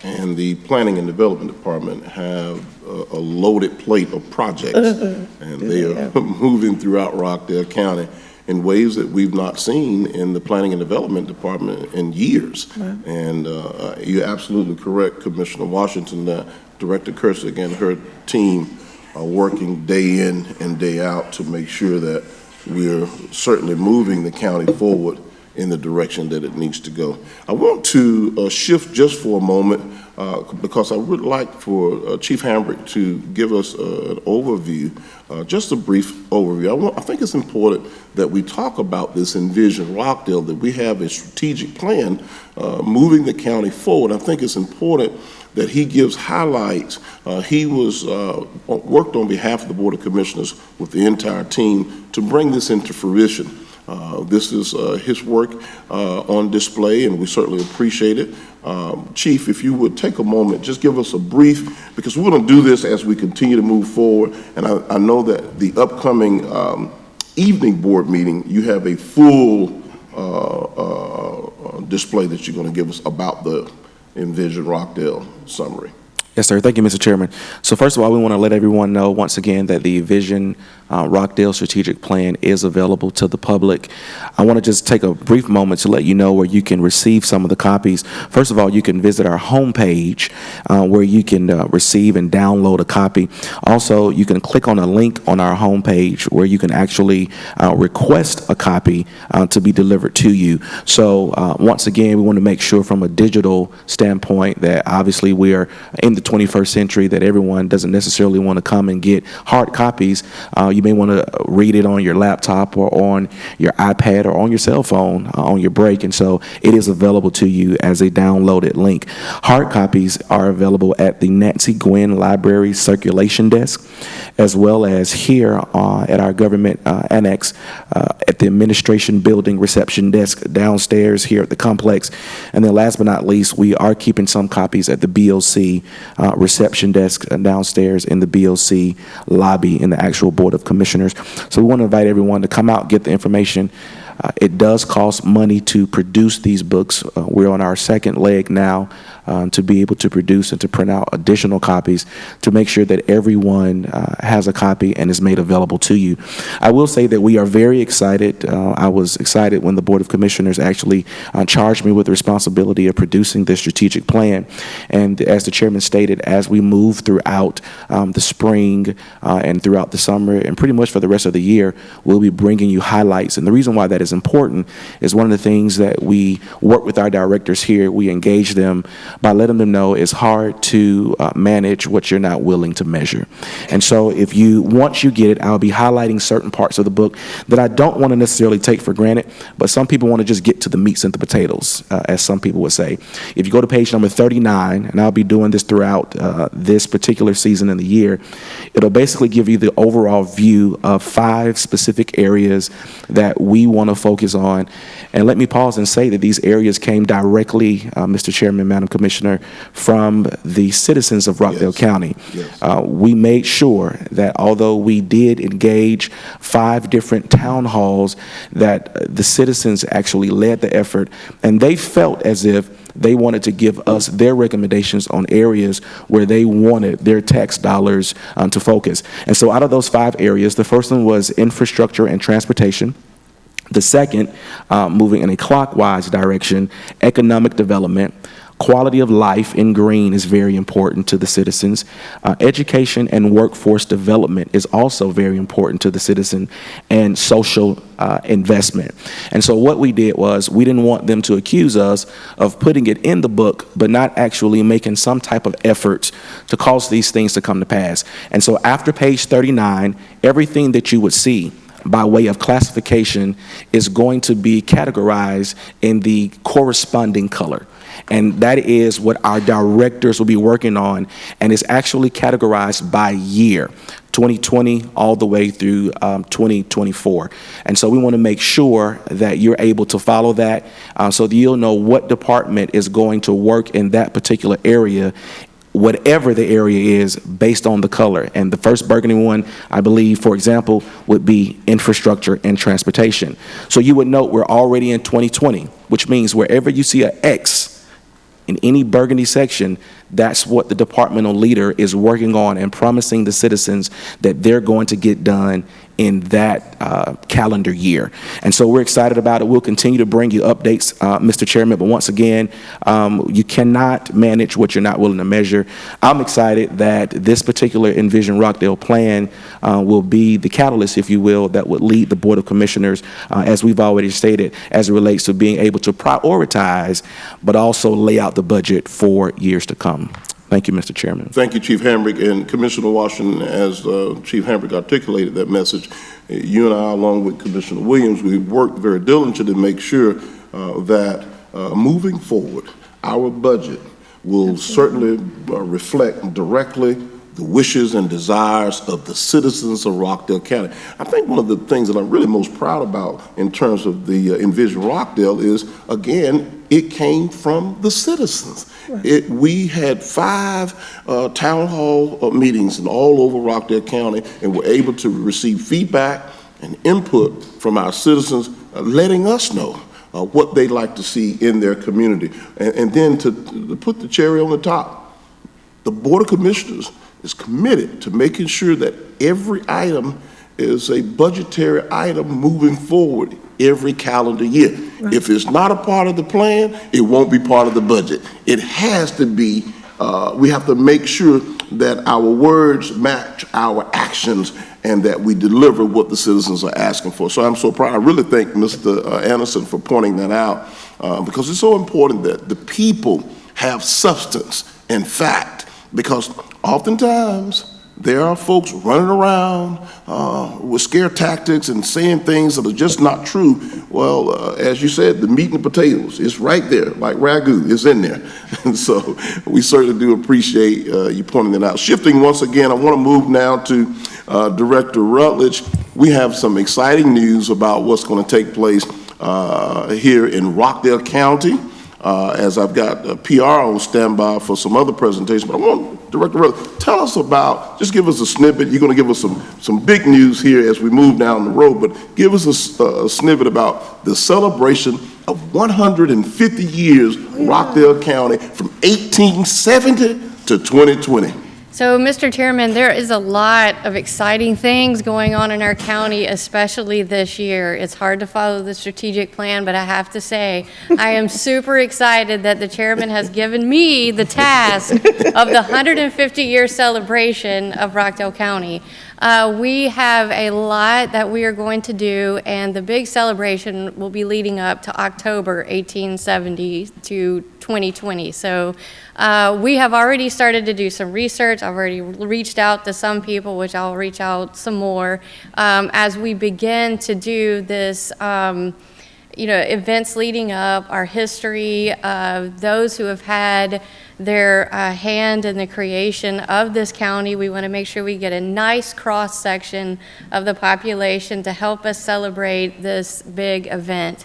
and the Planning and Development Department have a loaded plate of projects, and they are moving throughout Rockdale County in ways that we've not seen in the Planning and Development Department in years. Wow. And you're absolutely correct, Commissioner Washington, that Director Kursick and her team are working day in and day out to make sure that we're certainly moving the county forward in the direction that it needs to go. I want to shift just for a moment because I would like for Chief Hambrick to give us an overview, just a brief overview. I think it's important that we talk about this Envision Rockdale, that we have a strategic plan moving the county forward. I think it's important that he gives highlights. He was worked on behalf of the Board of Commissioners with the entire team to bring this into fruition. This is his work on display, and we certainly appreciate it. Chief, if you would take a moment, just give us a brief, because we're going to do this as we continue to move forward. And I know that the upcoming evening board meeting, you have a full display that you're going to give us about the Envision Rockdale summary. Yes, sir. Thank you, Mr. Chairman. So first of all, we want to let everyone know once again that the Vision Rockdale Strategic Plan is available to the public. I want to just take a brief moment to let you know where you can receive some of the copies. First of all, you can visit our homepage where you can receive and download a copy. Also, you can click on a link on our homepage where you can actually request a copy to be delivered to you. So once again, we want to make sure from a digital standpoint that obviously we are in the 21st century, that everyone doesn't necessarily want to come and get hard copies. You may want to read it on your laptop or on your iPad or on your cell phone on your break, and so it is available to you as a downloaded link. Hard copies are available at the Nancy Gwynn Library Circulation Desk, as well as here at our government annex at the Administration Building Reception Desk downstairs here at the complex. And then last but not least, we are keeping some copies at the BOC reception desk downstairs in the BOC lobby in the actual Board of Commissioners. So we want to invite everyone to come out, get the information. It does cost money to produce these books. We're on our second leg now to be able to produce and to print out additional copies to make sure that everyone has a copy and is made available to you. I will say that we are very excited. I was excited when the Board of Commissioners actually charged me with the responsibility of producing this strategic plan. And as the chairman stated, as we move throughout the spring and throughout the summer and pretty much for the rest of the year, we'll be bringing you highlights. And the reason why that is important is one of the things that we work with our directors here. We engage them by letting them know it's hard to manage what you're not willing to measure. And so if you, once you get it, I'll be highlighting certain parts of the book that I don't want to necessarily take for granted, but some people want to just get to the meats and the potatoes, as some people would say. If you go to page number 39, and I'll be doing this throughout this particular season in the year, it'll basically give you the overall view of 5 specific areas that we want to focus on. And let me pause and say that these areas came directly, Mr. Chairman, Madam Commissioner, from the citizens of Rockdale County. Yes. We made sure that although we did engage 5 different town halls, that the citizens actually led the effort, and they felt as if they wanted to give us their recommendations on areas where they wanted their tax dollars to focus. And so out of those 5 areas, the first one was infrastructure and transportation. The second, moving in a clockwise direction, economic development. Quality of life in green is very important to the citizens. Education and workforce development is also very important to the citizen, and social investment. And so what we did was we didn't want them to accuse us of putting it in the book, but not actually making some type of effort to cause these things to come to pass. And so after page 39, everything that you would see by way of classification is going to be categorized in the corresponding color. And that is what our directors will be working on, and it's actually categorized by year. 2020 all the way through 2024. And so we want to make sure that you're able to follow that so that you'll know what department is going to work in that particular area, whatever the area is, based on the color. And the first burgundy one, I believe, for example, would be infrastructure and transportation. So you would note we're already in 2020, which means wherever you see an X in any burgundy section, that's what the departmental leader is working on and promising the citizens that they're going to get done in that calendar year. And so we're excited about it. We'll continue to bring you updates, Mr. Chairman, but once again, you cannot manage what you're not willing to measure. I'm excited that this particular Envision Rockdale plan will be the catalyst, if you will, that would lead the Board of Commissioners, as we've already stated, as it relates to being able to prioritize, but also lay out the budget for years to come. Thank you, Mr. Chairman. Thank you, Chief Hambrick. And Commissioner Washington, as Chief Hambrick articulated that message, you and I, along with Commissioner Williams, we worked very diligently to make sure that moving forward, our budget will certainly reflect directly the wishes and desires of the citizens of Rockdale County. I think one of the things that I'm really most proud about in terms of the Envision Rockdale is, again, it came from the citizens. Right. We had 5 town hall meetings and all over Rockdale County, and were able to receive feedback and input from our citizens, letting us know what they'd like to see in their community. And then to put the cherry on the top, the Board of Commissioners is committed to making sure that every item is a budgetary item moving forward every calendar year. Right. If it's not a part of the plan, it won't be part of the budget. It has to be, we have to make sure that our words match our actions and that we deliver what the citizens are asking for. So I'm so proud. I really thank Mr. Anderson for pointing that out because it's so important that the people have substance and fact, because oftentimes there are folks running around with scare tactics and saying things that are just not true. Well, as you said, the meat and potatoes, it's right there, like ragu, it's in there. And so we certainly do appreciate you pointing that out. Shifting once again, I want to move now to Director Rutledge. We have some exciting news about what's going to take place here in Rockdale County. As I've got PR on standby for some other presentations, but I want Director Rutledge, tell us about, just give us a snippet. You're going to give us some big news here as we move down the road, but give us a snippet about the celebration of 150 years Rockdale County from 1870 to 2020. So, Mr. Chairman, there is a lot of exciting things going on in our county, especially this year. It's hard to follow the strategic plan, but I have to say, I am super excited that the chairman has given me the task of the 150-year celebration of Rockdale County. We have a lot that we are going to do, and the big celebration will be leading up to October 1870 to 2020. So we have already started to do some research. I've already reached out to some people, which I'll reach out some more as we begin to do this events leading up, our history of those who have had their hand in the creation of this county. We want to make sure we get a nice cross-section of the population to help us celebrate this big event.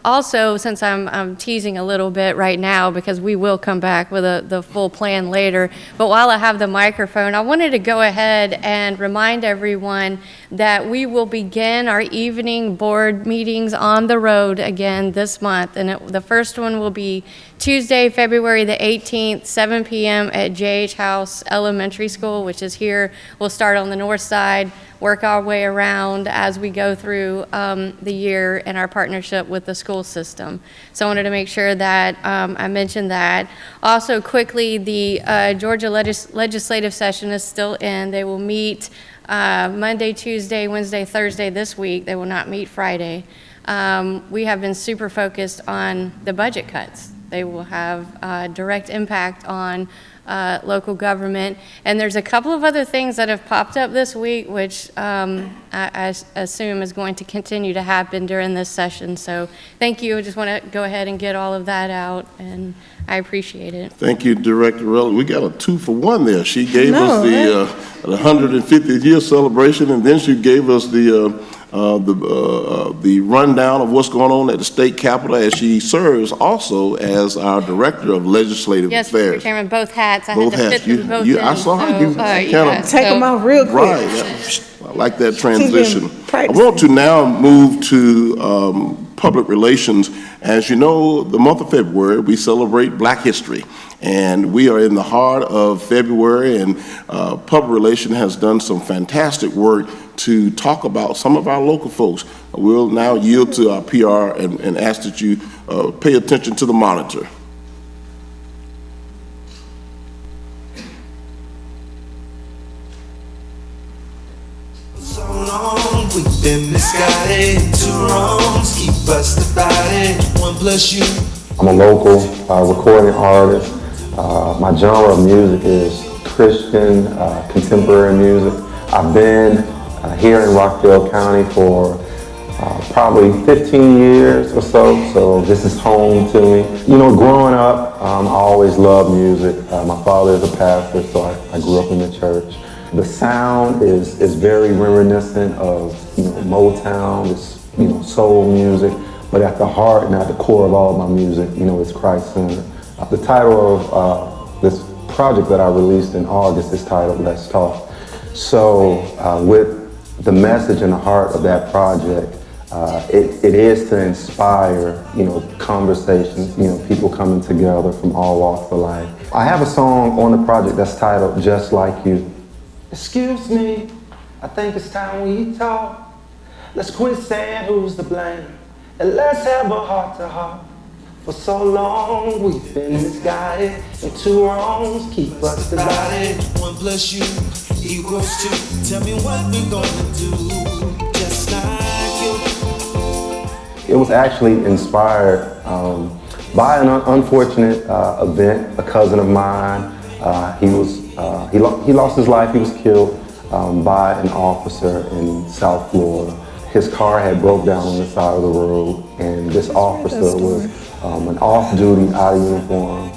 Also, since I'm teasing a little bit right now, because we will come back with the full plan later, but while I have the microphone, I wanted to go ahead and remind everyone that we will begin our evening board meetings on the road again this month. And the first one will be Tuesday, February the 18th, 7 p.m. at J.H. House Elementary School, which is here. We'll start on the north side, work our way around as we go through the year in our partnership with the school system. So I wanted to make sure that I mentioned that. Also, quickly, the Georgia legislative session is still in. They will meet Monday, Tuesday, Wednesday, Thursday this week. They will not meet Friday. We have been super focused on the budget cuts they will have direct impact on local government. And there's a couple of other things that have popped up this week, which I assume is going to continue to happen during this session. So thank you. I just want to go ahead and get all of that out, and I appreciate it. Thank you, Director Rutledge. We got a 2-for-1 there. She gave us the 150th year celebration, and then she gave us the rundown of what's going on at the state capitol, as she serves also as our Director of Legislative Yes, Affairs. Mr. Chairman, both hats. I Both had to hats. fit them both I in, saw so, you kind of Take them out real quick. right. I like that transition. I practicing. want to now move to public relations. As you know, the month of February, we celebrate Black History. And we are in the heart of February, and public relations has done some fantastic work to talk about some of our local folks. We'll now yield to our PR and ask that you pay attention to the monitor. So long, we've been misguided. 2 wrongs keep us divided. 1 plus you. I'm a local recording artist. My genre of music is Christian, contemporary music. I've been here in Rockdale County for probably 15 years or so this is home to me. You know, growing up, I always loved music. My father is a pastor, so I grew up in the church. The sound is very reminiscent of, Motown, it's, soul music, but at the heart and at the core of all my music, it's Christ-centered. The title of this project that I released in August is titled Let's Talk. So with the message and the heart of that project, it is to inspire, conversations, people coming together from all walks of life. I have a song on the project that's titled Just Like You. Excuse me, I think it's time we talk. Let's quit saying who's to blame, and let's have a heart-to-heart. For so long we've been misguided, and 2 wrongs keep us divided. 1 plus you equals 2. Tell me what we gonna do, just like you. It was actually inspired by an unfortunate event. A cousin of mine, he lost his life. He was killed by an officer in South Florida. His car had broke down on the side of the road, and this officer was an off-duty, out-of-uniform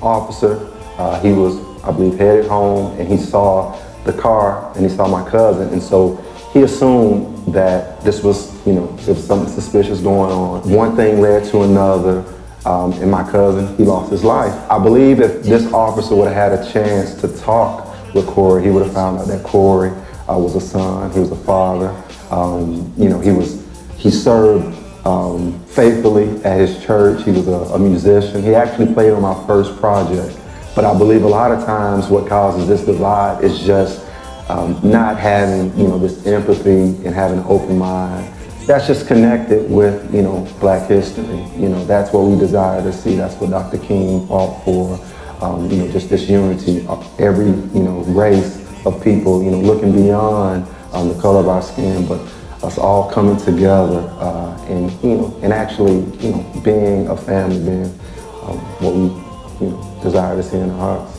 officer. He was, I believe, headed home, and he saw the car, and he saw my cousin, and so he assumed that this was, there was something suspicious going on. One thing led to another, and my cousin, he lost his life. I believe if this officer would have had a chance to talk with Corey, he would have found out that Corey was a son, he was a father. He served faithfully at his church. He was a musician. He actually played on my first project. But I believe a lot of times what causes this divide is just not having, this empathy and having an open mind. That's just connected with, Black history. That's what we desire to see. That's what Dr. King fought for. Just this unity of every, race of people, looking beyond the color of our skin, but us all coming together and actually, being a family, being what we, desire to see in our hearts.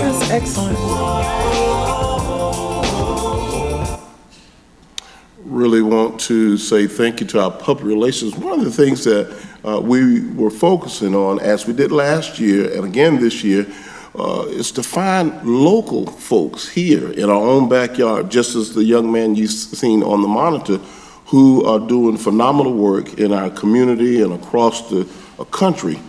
That's excellent. Really want to say thank you to our public relations. One of the things that we were focusing on, as we did last year and again this year, is to find local folks here in our own backyard, just as the young man you've seen on the monitor, who are doing phenomenal work in our community and across the country.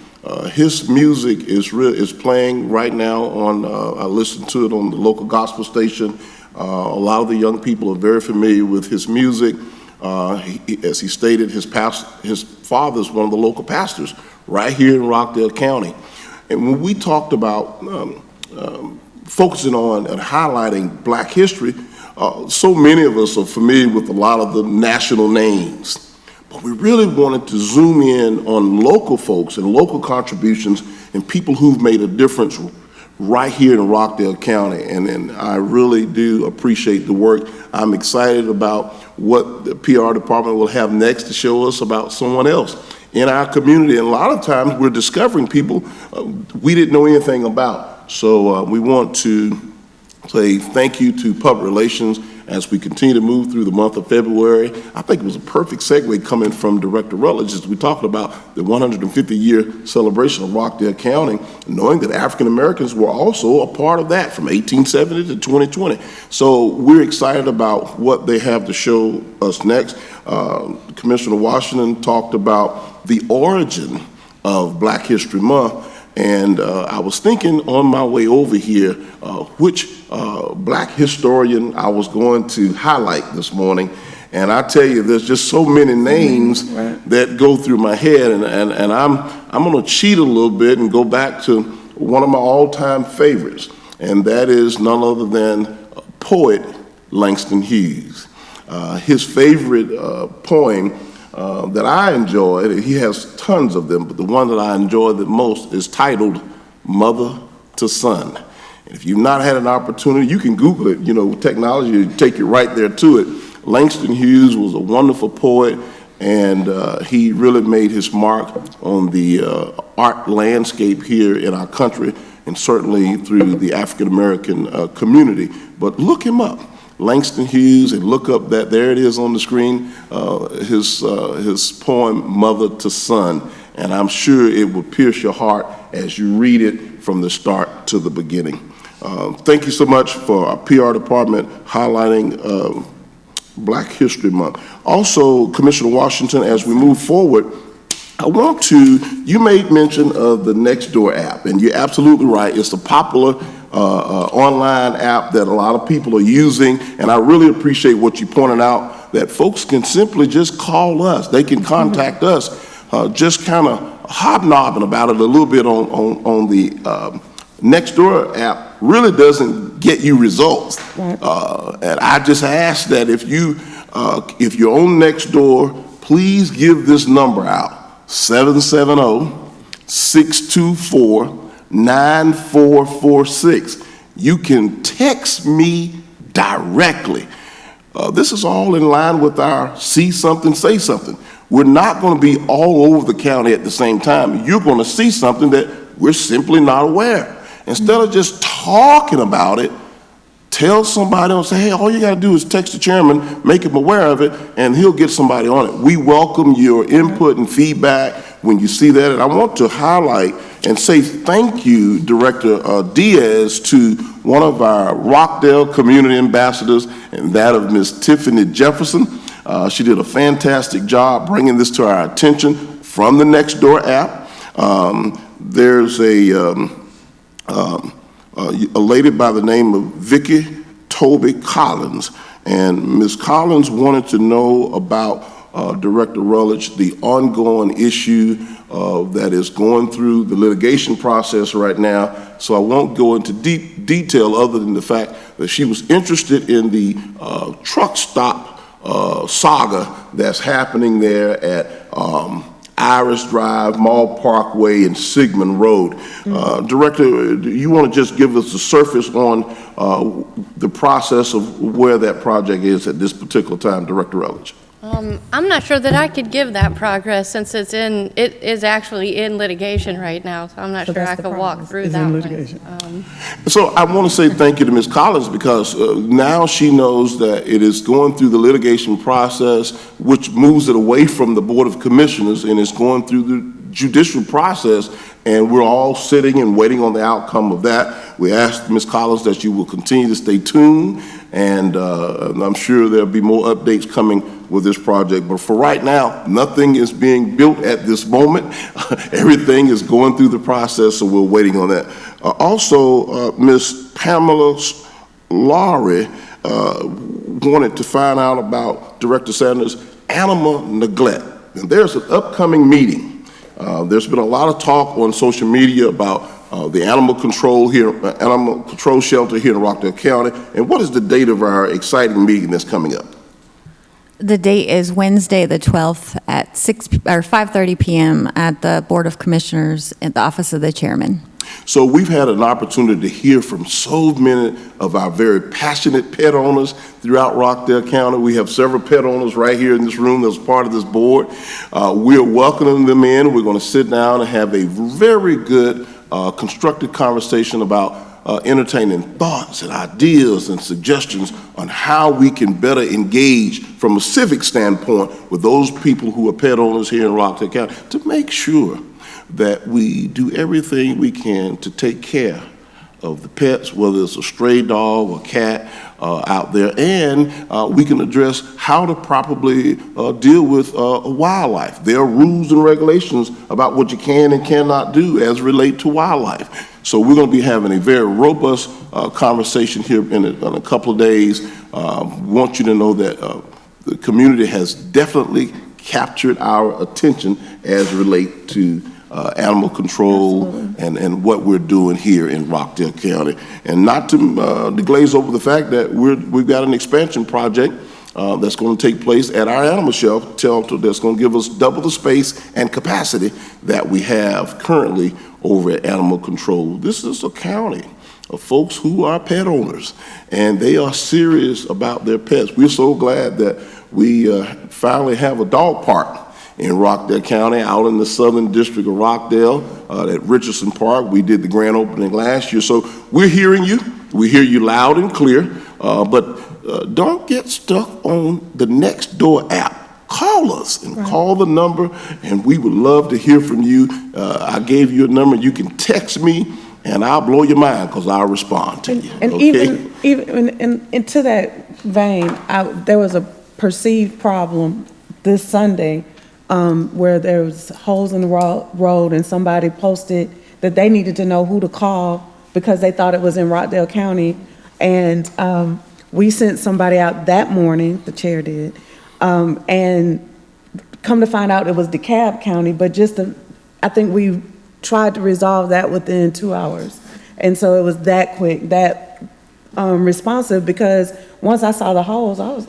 His music is playing right now on, I listen to it on the local gospel station. A lot of the young people are very familiar with his music. As he stated, his father is one of the local pastors right here in Rockdale County. And when we talked about focusing on and highlighting Black history, so many of us are familiar with a lot of the national names. But we really wanted to zoom in on local folks and local contributions and people who've made a difference right here in Rockdale County. And I really do appreciate the work. I'm excited about what the PR department will have next to show us about someone else. in our community. And a lot of times we're discovering people we didn't know anything about. So we want to say thank you to Public Relations as we continue to move through the month of February. I think it was a perfect segue coming from Director Rutledge as we talked about the 150-year celebration of Rockdale County, knowing that African Americans were also a part of that from 1870 to 2020. So we're excited about what they have to show us next. Commissioner Washington talked about the origin of Black History Month. And I was thinking on my way over here which Black historian I was going to highlight this morning. And I tell you, there's just so many names that go through my head. And I'm going to cheat a little bit and go back to one of my all-time favorites. And that is none other than poet Langston Hughes. His favorite poem that I enjoyed, he has tons of them, but the one that I enjoyed the most is titled Mother to Son. And if you've not had an opportunity, you can Google it. You know, technology will take you right there to it. Langston Hughes was a wonderful poet, and he really made his mark on the art landscape here in our country, and certainly through the African American community. But look him up. Langston Hughes, and look up that, there it is on the screen, his poem, Mother to Son, and I'm sure it will pierce your heart as you read it from the start to the beginning. Thank you so much for our PR department highlighting Black History Month. Also, Commissioner Washington, as we move forward, you made mention of the Nextdoor app, and you're absolutely right, it's a popular online app that a lot of people are using, and I really appreciate what you pointed out, that folks can simply just call us. They can contact us, just kind of hobnobbing about it a little bit on the Nextdoor app really doesn't get you results. And I just ask that if you're on Nextdoor, please give this number out, 770-624-9446. You can text me directly. This is all in line with our see something, say something. We're not going to be all over the county at the same time. You're going to see something that we're simply not aware. Instead of just talking about it, tell somebody else, say, hey, all you got to do is text the chairman, make him aware of it, and he'll get somebody on it. We welcome your input and feedback when you see that. And I want to highlight and say thank you, Director Diaz, to one of our Rockdale community ambassadors, and that of Ms. Tiffany Jefferson. She did a fantastic job bringing this to our attention from the Nextdoor app. There's a lady by the name of Vicki Toby Collins, and Ms. Collins wanted to know about Director Rutledge, the ongoing issue that is going through the litigation process right now. So I won't go into deep detail other than the fact that she was interested in the truck stop saga that's happening there at Iris Drive, Mall Parkway, and Sigmund Road. Director, do you want to just give us the surface on the process of where that project is at this particular time, Director Rutledge? I'm not sure that I could give that progress since it is actually in litigation right now, so I'm not sure I could walk through that one. So I want to say thank you to Ms. Collins, because now she knows that it is going through the litigation process, which moves it away from the Board of Commissioners, and it's going through the judicial process, and we're all sitting and waiting on the outcome of that. We asked Ms. Collins that you will continue to stay tuned, and I'm sure there'll be more updates coming with this project. But for right now, nothing is being built at this moment. Everything is going through the process, so we're waiting on that. Also, Ms. Pamela Laurie wanted to find out about Director Sanders' animal neglect. And there's an upcoming meeting. There's been a lot of talk on social media about the animal control shelter here in Rockdale County. And what is the date of our exciting meeting that's coming up? The date is Wednesday, the 12th at 5:30 p.m. at the Board of Commissioners at the office of the chairman. So we've had an opportunity to hear from so many of our very passionate pet owners throughout Rockdale County. We have several pet owners right here in this room that's part of this board. We're welcoming them in. We're going to sit down and have a very good, constructive conversation about entertaining thoughts and ideas and suggestions on how we can better engage from a civic standpoint with those people who are pet owners here in Rockdale County to make sure that we do everything we can to take care of the pets, whether it's a stray dog or cat out there, and we can address how to properly deal with wildlife. There are rules and regulations about what you can and cannot do as relate to wildlife. So we're going to be having a very robust conversation here in a couple of days. We want you to know that the community has definitely captured our attention as relate to animal control and what we're doing here in Rockdale County. And not to glaze over the fact that we've got an expansion project that's going to take place at our animal shelter that's going to give us double the space and capacity that we have currently over at Animal Control. This is a county of folks who are pet owners, and they are serious about their pets. We're so glad that we finally have a dog park in Rockdale County, out in the southern district of Rockdale, at Richardson Park. We did the grand opening last year. So we're hearing you. We hear you loud and clear, but don't get stuck on the Nextdoor app. Call us and call the number, and we would love to hear from you. I gave you a number. You can text me, and I'll blow your mind because I'll respond to you. And okay? even to that vein, there was a perceived problem this Sunday where there was holes in the road, and somebody posted that they needed to know who to call because they thought it was in Rockdale County. And we sent somebody out that morning, the chair did, and come to find out it was DeKalb County, but I think we tried to resolve that within 2 hours. And so it was that quick, that responsive, because once I saw the holes,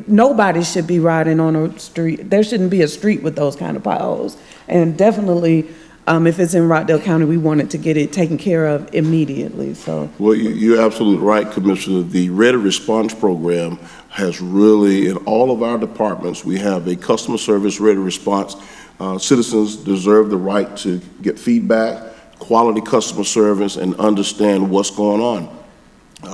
nobody should be riding on a street. There shouldn't be a street with those kind of potholes. And definitely, if it's in Rockdale County, we wanted to get it taken care of immediately, so. Well, you're absolutely right, Commissioner. The Ready Response Program has really, in all of our departments, we have a customer service ready response. Citizens deserve the right to get feedback, quality customer service, and understand what's going on.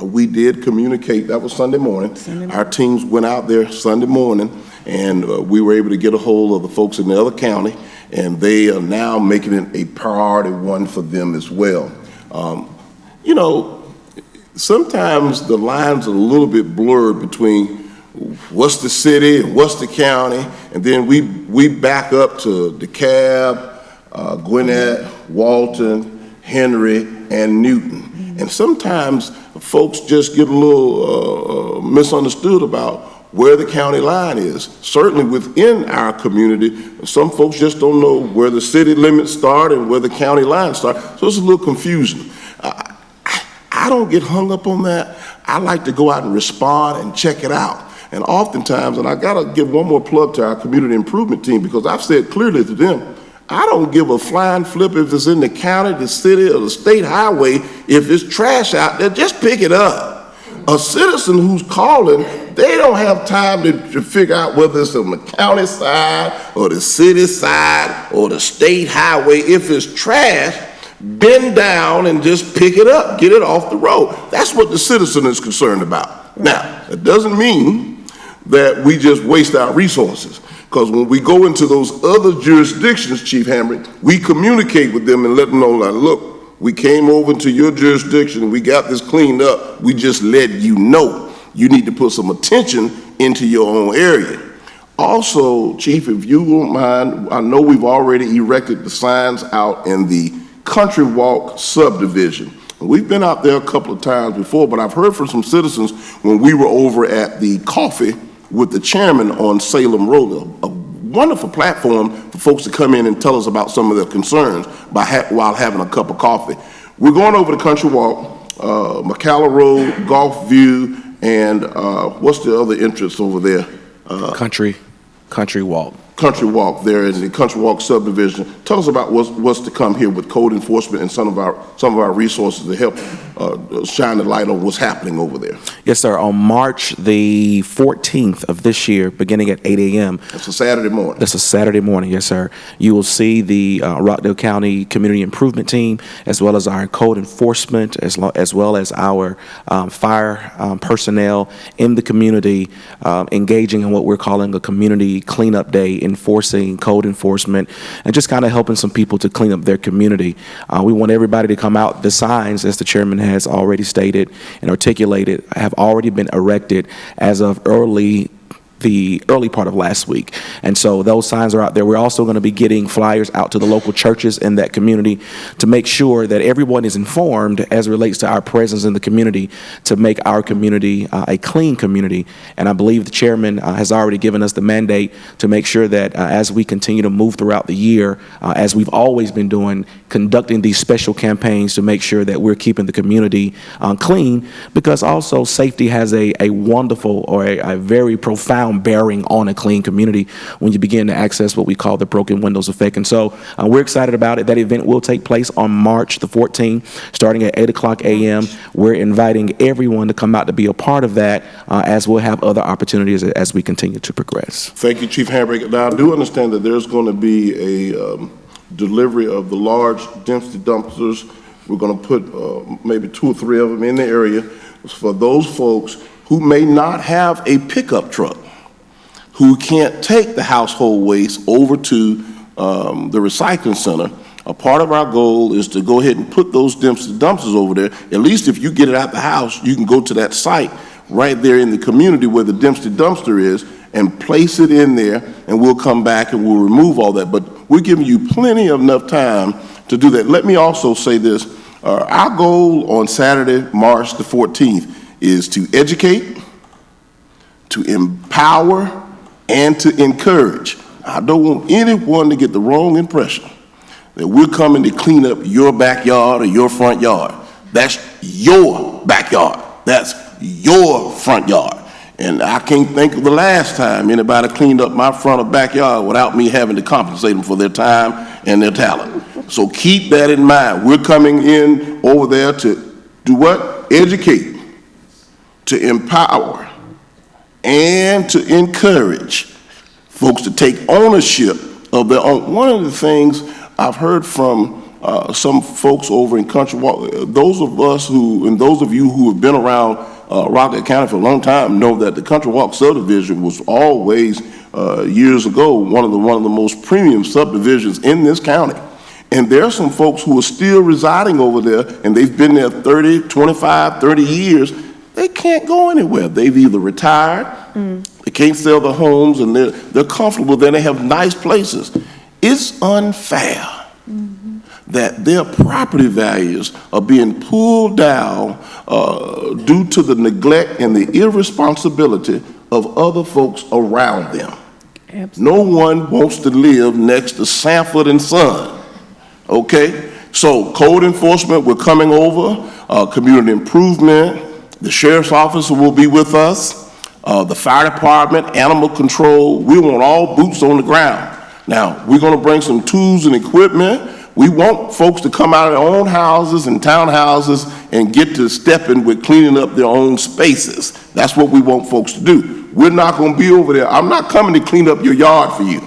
We did communicate, that was Sunday morning. Our teams went out there Sunday morning, and we were able to get a hold of the folks in the other county, and they are now making it a priority one for them as well. You know, sometimes the lines are a little bit blurred between what's the city and what's the county, and then we back up to DeKalb, Gwinnett, Walton, Henry, and Newton. And sometimes folks just get a little misunderstood about where the county line is. Certainly within our community, some folks just don't know where the city limits start and where the county lines start. So it's a little confusing. I don't get hung up on that. I like to go out and respond and check it out. And oftentimes, and I gotta give one more plug to our community improvement team, because I've said clearly to them, I don't give a flying flip if it's in the county, the city, or the state highway. If it's trash out there, just pick it up. A citizen who's calling, they don't have time to figure out whether it's on the county side or the city side or the state highway. If it's trash, bend down and just pick it up, get it off the road. That's what the citizen is concerned about. Now, it doesn't mean that we just waste our resources. Because when we go into those other jurisdictions, Chief Hamrick, we communicate with them and let them know, like, look, we came over to your jurisdiction and we got this cleaned up. We just let you know you need to put some attention into your own area. Also, Chief, if you won't mind, I know we've already erected the signs out in the Country Walk subdivision. We've been out there a couple of times before, but I've heard from some citizens when we were over at the coffee with the chairman on Salem Road, a wonderful platform for folks to come in and tell us about some of their concerns while having a cup of coffee. We're going over the Country Walk, McCalla Road, Golf View, and what's the other entrance over there? Country Walk. Country Walk there in the Country Walk subdivision. Tell us about what's to come here with code enforcement and some of our resources to help shine the light on what's happening over there. Yes, sir. On March the 14th of this year, beginning at 8 a.m. It's a Saturday morning. That's a Saturday morning, yes, sir. You will see the Rockdale County Community Improvement Team, as well as our code enforcement, as well as our fire personnel in the community, engaging in what we're calling a community cleanup day, enforcing code enforcement, and just kind of helping some people to clean up their community. We want everybody to come out. The signs, as the chairman has already stated and articulated, have already been erected as of the early part of last week. And so those signs are out there. We're also going to be getting flyers out to the local churches in that community to make sure that everyone is informed as it relates to our presence in the community, to make our community a clean community. And I believe the chairman has already given us the mandate to make sure that as we continue to move throughout the year, as we've always been doing, conducting these special campaigns to make sure that we're keeping the community clean, because also safety has a wonderful or a very profound bearing on a clean community when you begin to access what we call the broken windows effect. And so we're excited about it. That event will take place on March the 14th, starting at 8 o'clock a.m. We're inviting everyone to come out to be a part of that, as we'll have other opportunities as we continue to progress. Thank you, Chief Hamburger. Now, I do understand that there's going to be a delivery of the large density dumpsters. We're going to put maybe 2 or 3 of them in the area for those folks who may not have a pickup truck, who can't take the household waste over to the recycling center. A part of our goal is to go ahead and put those dumpsters over there. At least if you get it out the house, you can go to that site right there in the community where the density dumpster is and place it in there, and we'll come back and we'll remove all that. But we're giving you plenty of enough time to do that. Let me also say this. Our goal on Saturday, March the 14th, is to educate, to empower, and to encourage. I don't want anyone to get the wrong impression that we're coming to clean up your backyard or your front yard. That's your backyard. That's your front yard. And I can't think of the last time anybody cleaned up my front or backyard without me having to compensate them for their time and their talent. So keep that in mind. We're coming in over there to do what? Educate, to empower, and to encourage folks to take ownership of their own. One of the things I've heard from some folks over in Country Walk, those of us who, and those of you who have been around Rockdale County for a long time know that the Country Walk subdivision was always, years ago, one of the most premium subdivisions in this county. And there are some folks who are still residing over there, and they've been there 30, 25, 30 years. They can't go anywhere. They've either retired, they can't sell their homes, and they're comfortable there. They have nice places. It's unfair that their property values are being pulled down due to the neglect and the irresponsibility of other folks around them. Absolutely. No one wants to live next to Sanford and Son, okay? So code enforcement, we're coming over, community improvement, the sheriff's office will be with us, the fire department, animal control. We want all boots on the ground. Now, we're going to bring some tools and equipment. We want folks to come out of their own houses and townhouses and get to stepping with cleaning up their own spaces. That's what we want folks to do. We're not going to be over there. I'm not coming to clean up your yard for you.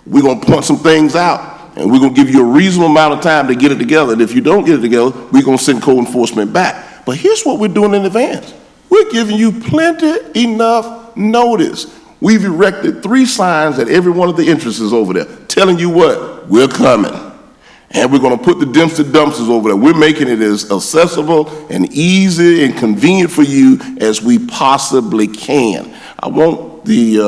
We're going to point some things out, and we're going to give you a reasonable amount of time to get it together. And if you don't get it together, we're going to send code enforcement back. But here's what we're doing in advance. We're giving you plenty enough notice. We've erected 3 signs at every one of the entrances over there, telling you what, we're coming. And we're going to put the dumpsters over there. We're making it as accessible and easy and convenient for you as we possibly can. I want the,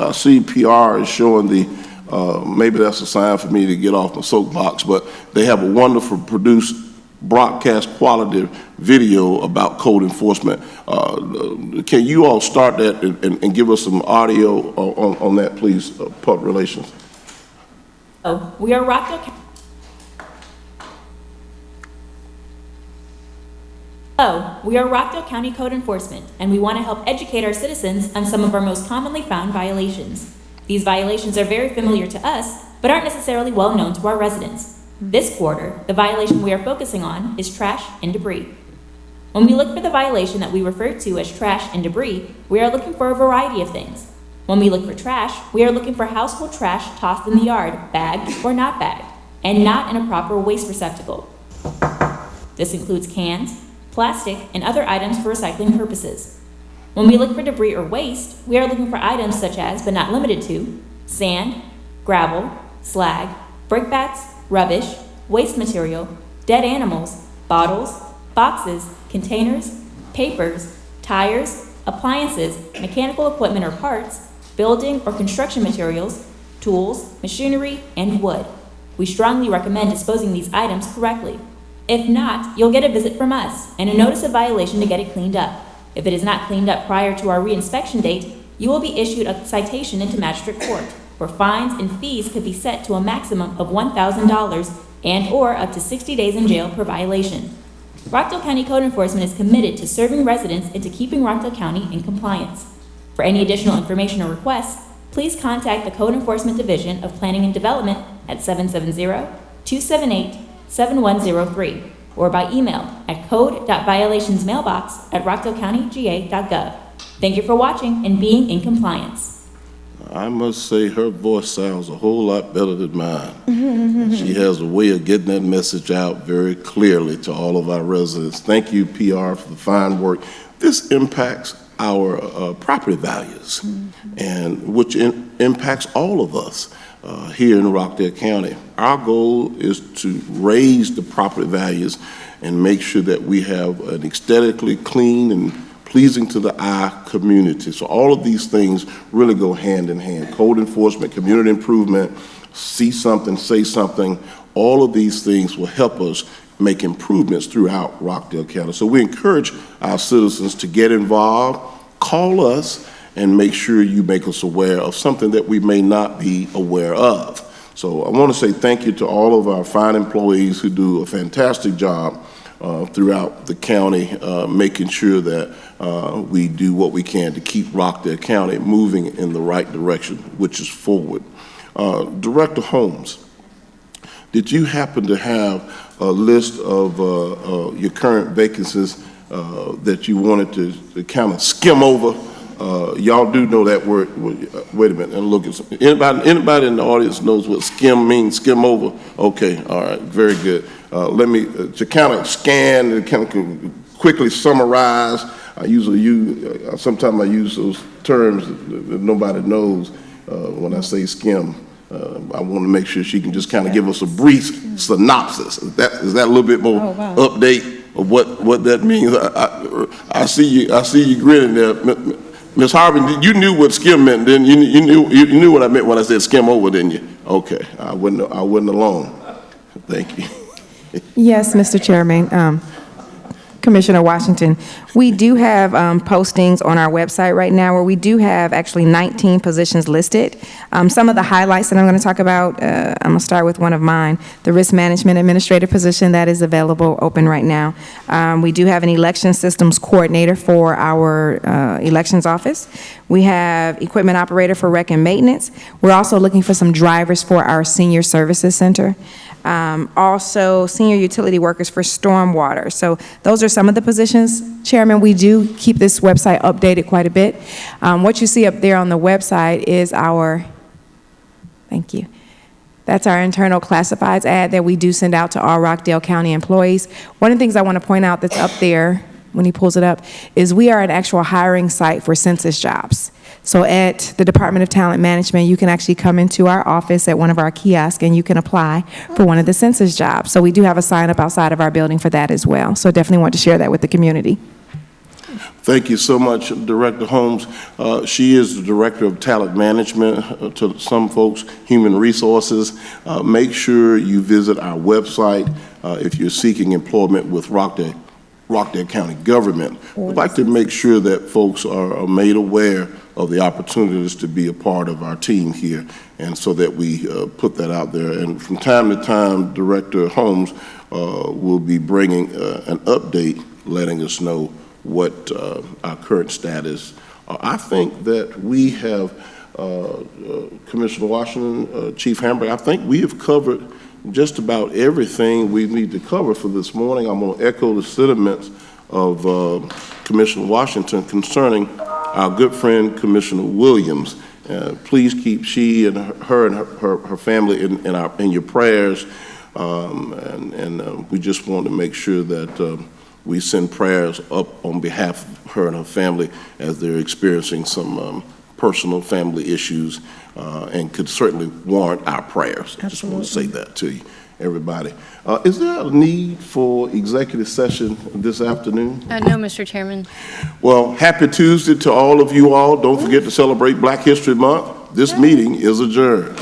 I see PR is showing the, maybe that's a sign for me to get off my soapbox, but they have a wonderful produced broadcast quality video about code enforcement. Can you all start that and give us some audio on that, please, public relations? Oh, we are Rockdale County. Hello, we are Rockdale County Code Enforcement, and we want to help educate our citizens on some of our most commonly found violations. These violations are very familiar to us, but aren't necessarily well known to our residents. This quarter, the violation we are focusing on is trash and debris. When we look for the violation that we refer to as trash and debris, we are looking for a variety of things. When we look for trash, we are looking for household trash tossed in the yard, bagged or not bagged, and not in a proper waste receptacle. This includes cans, plastic, and other items for recycling purposes. When we look for debris or waste, we are looking for items such as, but not limited to, sand, gravel, slag, brickbats, rubbish, waste material, dead animals, bottles, boxes, containers, papers, tires, appliances, mechanical equipment or parts, building or construction materials, tools, machinery, and wood. We strongly recommend disposing these items correctly. If not, you'll get a visit from us and a notice of violation to get it cleaned up. If it is not cleaned up prior to our reinspection date, you will be issued a citation into magistrate court, where fines and fees could be set to a maximum of $1,000 and/or up to 60 days in jail per violation. Rockdale County Code Enforcement is committed to serving residents and to keeping Rockdale County in compliance. For any additional information or requests, please contact the Code Enforcement Division of Planning and Development at 770-278-7103 or by email at code.violationsmailbox@rockdalecountyga.gov. Thank you for watching and being in compliance. I must say her voice sounds a whole lot better than mine. She has a way of getting that message out very clearly to all of our residents. Thank you, PR, for the fine work. This impacts our property values, and which impacts all of us here in Rockdale County. Our goal is to raise the property values and make sure that we have an aesthetically clean and pleasing to the eye community. So all of these things really go hand in hand. Code enforcement, community improvement, see something, say something, all of these things will help us make improvements throughout Rockdale County. So we encourage our citizens to get involved, call us, and make sure you make us aware of something that we may not be aware of. So I want to say thank you to all of our fine employees who do a fantastic job throughout the county, making sure that we do what we can to keep Rockdale County moving in the right direction, which is forward. Director Holmes, did you happen to have a list of your current vacancies that you wanted to kind of skim over? Y'all do know that word. Wait a minute and look at something. Anybody in the audience knows what skim means? Skim over? Okay, all right, very good. Let me to kind of scan and kind of quickly summarize. Sometimes I use those terms that nobody knows when I say skim. I want to make sure she can just kind of give us a brief synopsis. Is that a little bit more update of what that means? I see you grinning there, Ms. Harvey. You knew what skim meant, didn't you? You knew what I meant when I said skim over, didn't you? Okay, I wasn't alone. Thank you. Yes, Mr. Chairman. Commissioner Washington, we do have postings on our website right now where we do have actually 19 positions listed. Some of the highlights that I'm going to talk about, I'm going to start with one of mine, the risk management administrator position that is available, open right now. We do have an election systems coordinator for our elections office. We have equipment operator for rec and maintenance. We're also looking for some drivers for our senior services center. Also senior utility workers for stormwater. So those are some of the positions. Chairman, we do keep this website updated quite a bit. What you see up there on the website is thank you. That's our internal classifieds ad that we do send out to all Rockdale County employees. One of the things I want to point out that's up there when he pulls it up is we are an actual hiring site for census jobs. So at the Department of Talent Management, you can actually come into our office at one of our kiosks and you can apply for one of the census jobs. So we do have a sign up outside of our building for that as well. So definitely want to share that with the community. Thank you so much, Director Holmes. She is the Director of Talent Management, to some folks, Human Resources. Make sure you visit our website if you're seeking employment with Rockdale County government. We'd like to make sure that folks are made aware of the opportunities to be a part of our team here, and so that we put that out there. And from time to time, Director Holmes will be bringing an update, letting us know what our current status. I think that we have Commissioner Washington, Chief Hamburg, I think we have covered just about everything we need to cover for this morning. I'm going to echo the sentiments of Commissioner Washington concerning our good friend Commissioner Williams. Please keep she and her family in your prayers, and we just want to make sure that we send prayers up on behalf of her and her family as they're experiencing some personal family issues, and could certainly warrant our prayers. I just want to say that to you, everybody. Is there a need for executive session this afternoon? No, Mr. Chairman. Well, happy Tuesday to all of you all. Don't forget to celebrate Black History Month. This meeting is adjourned.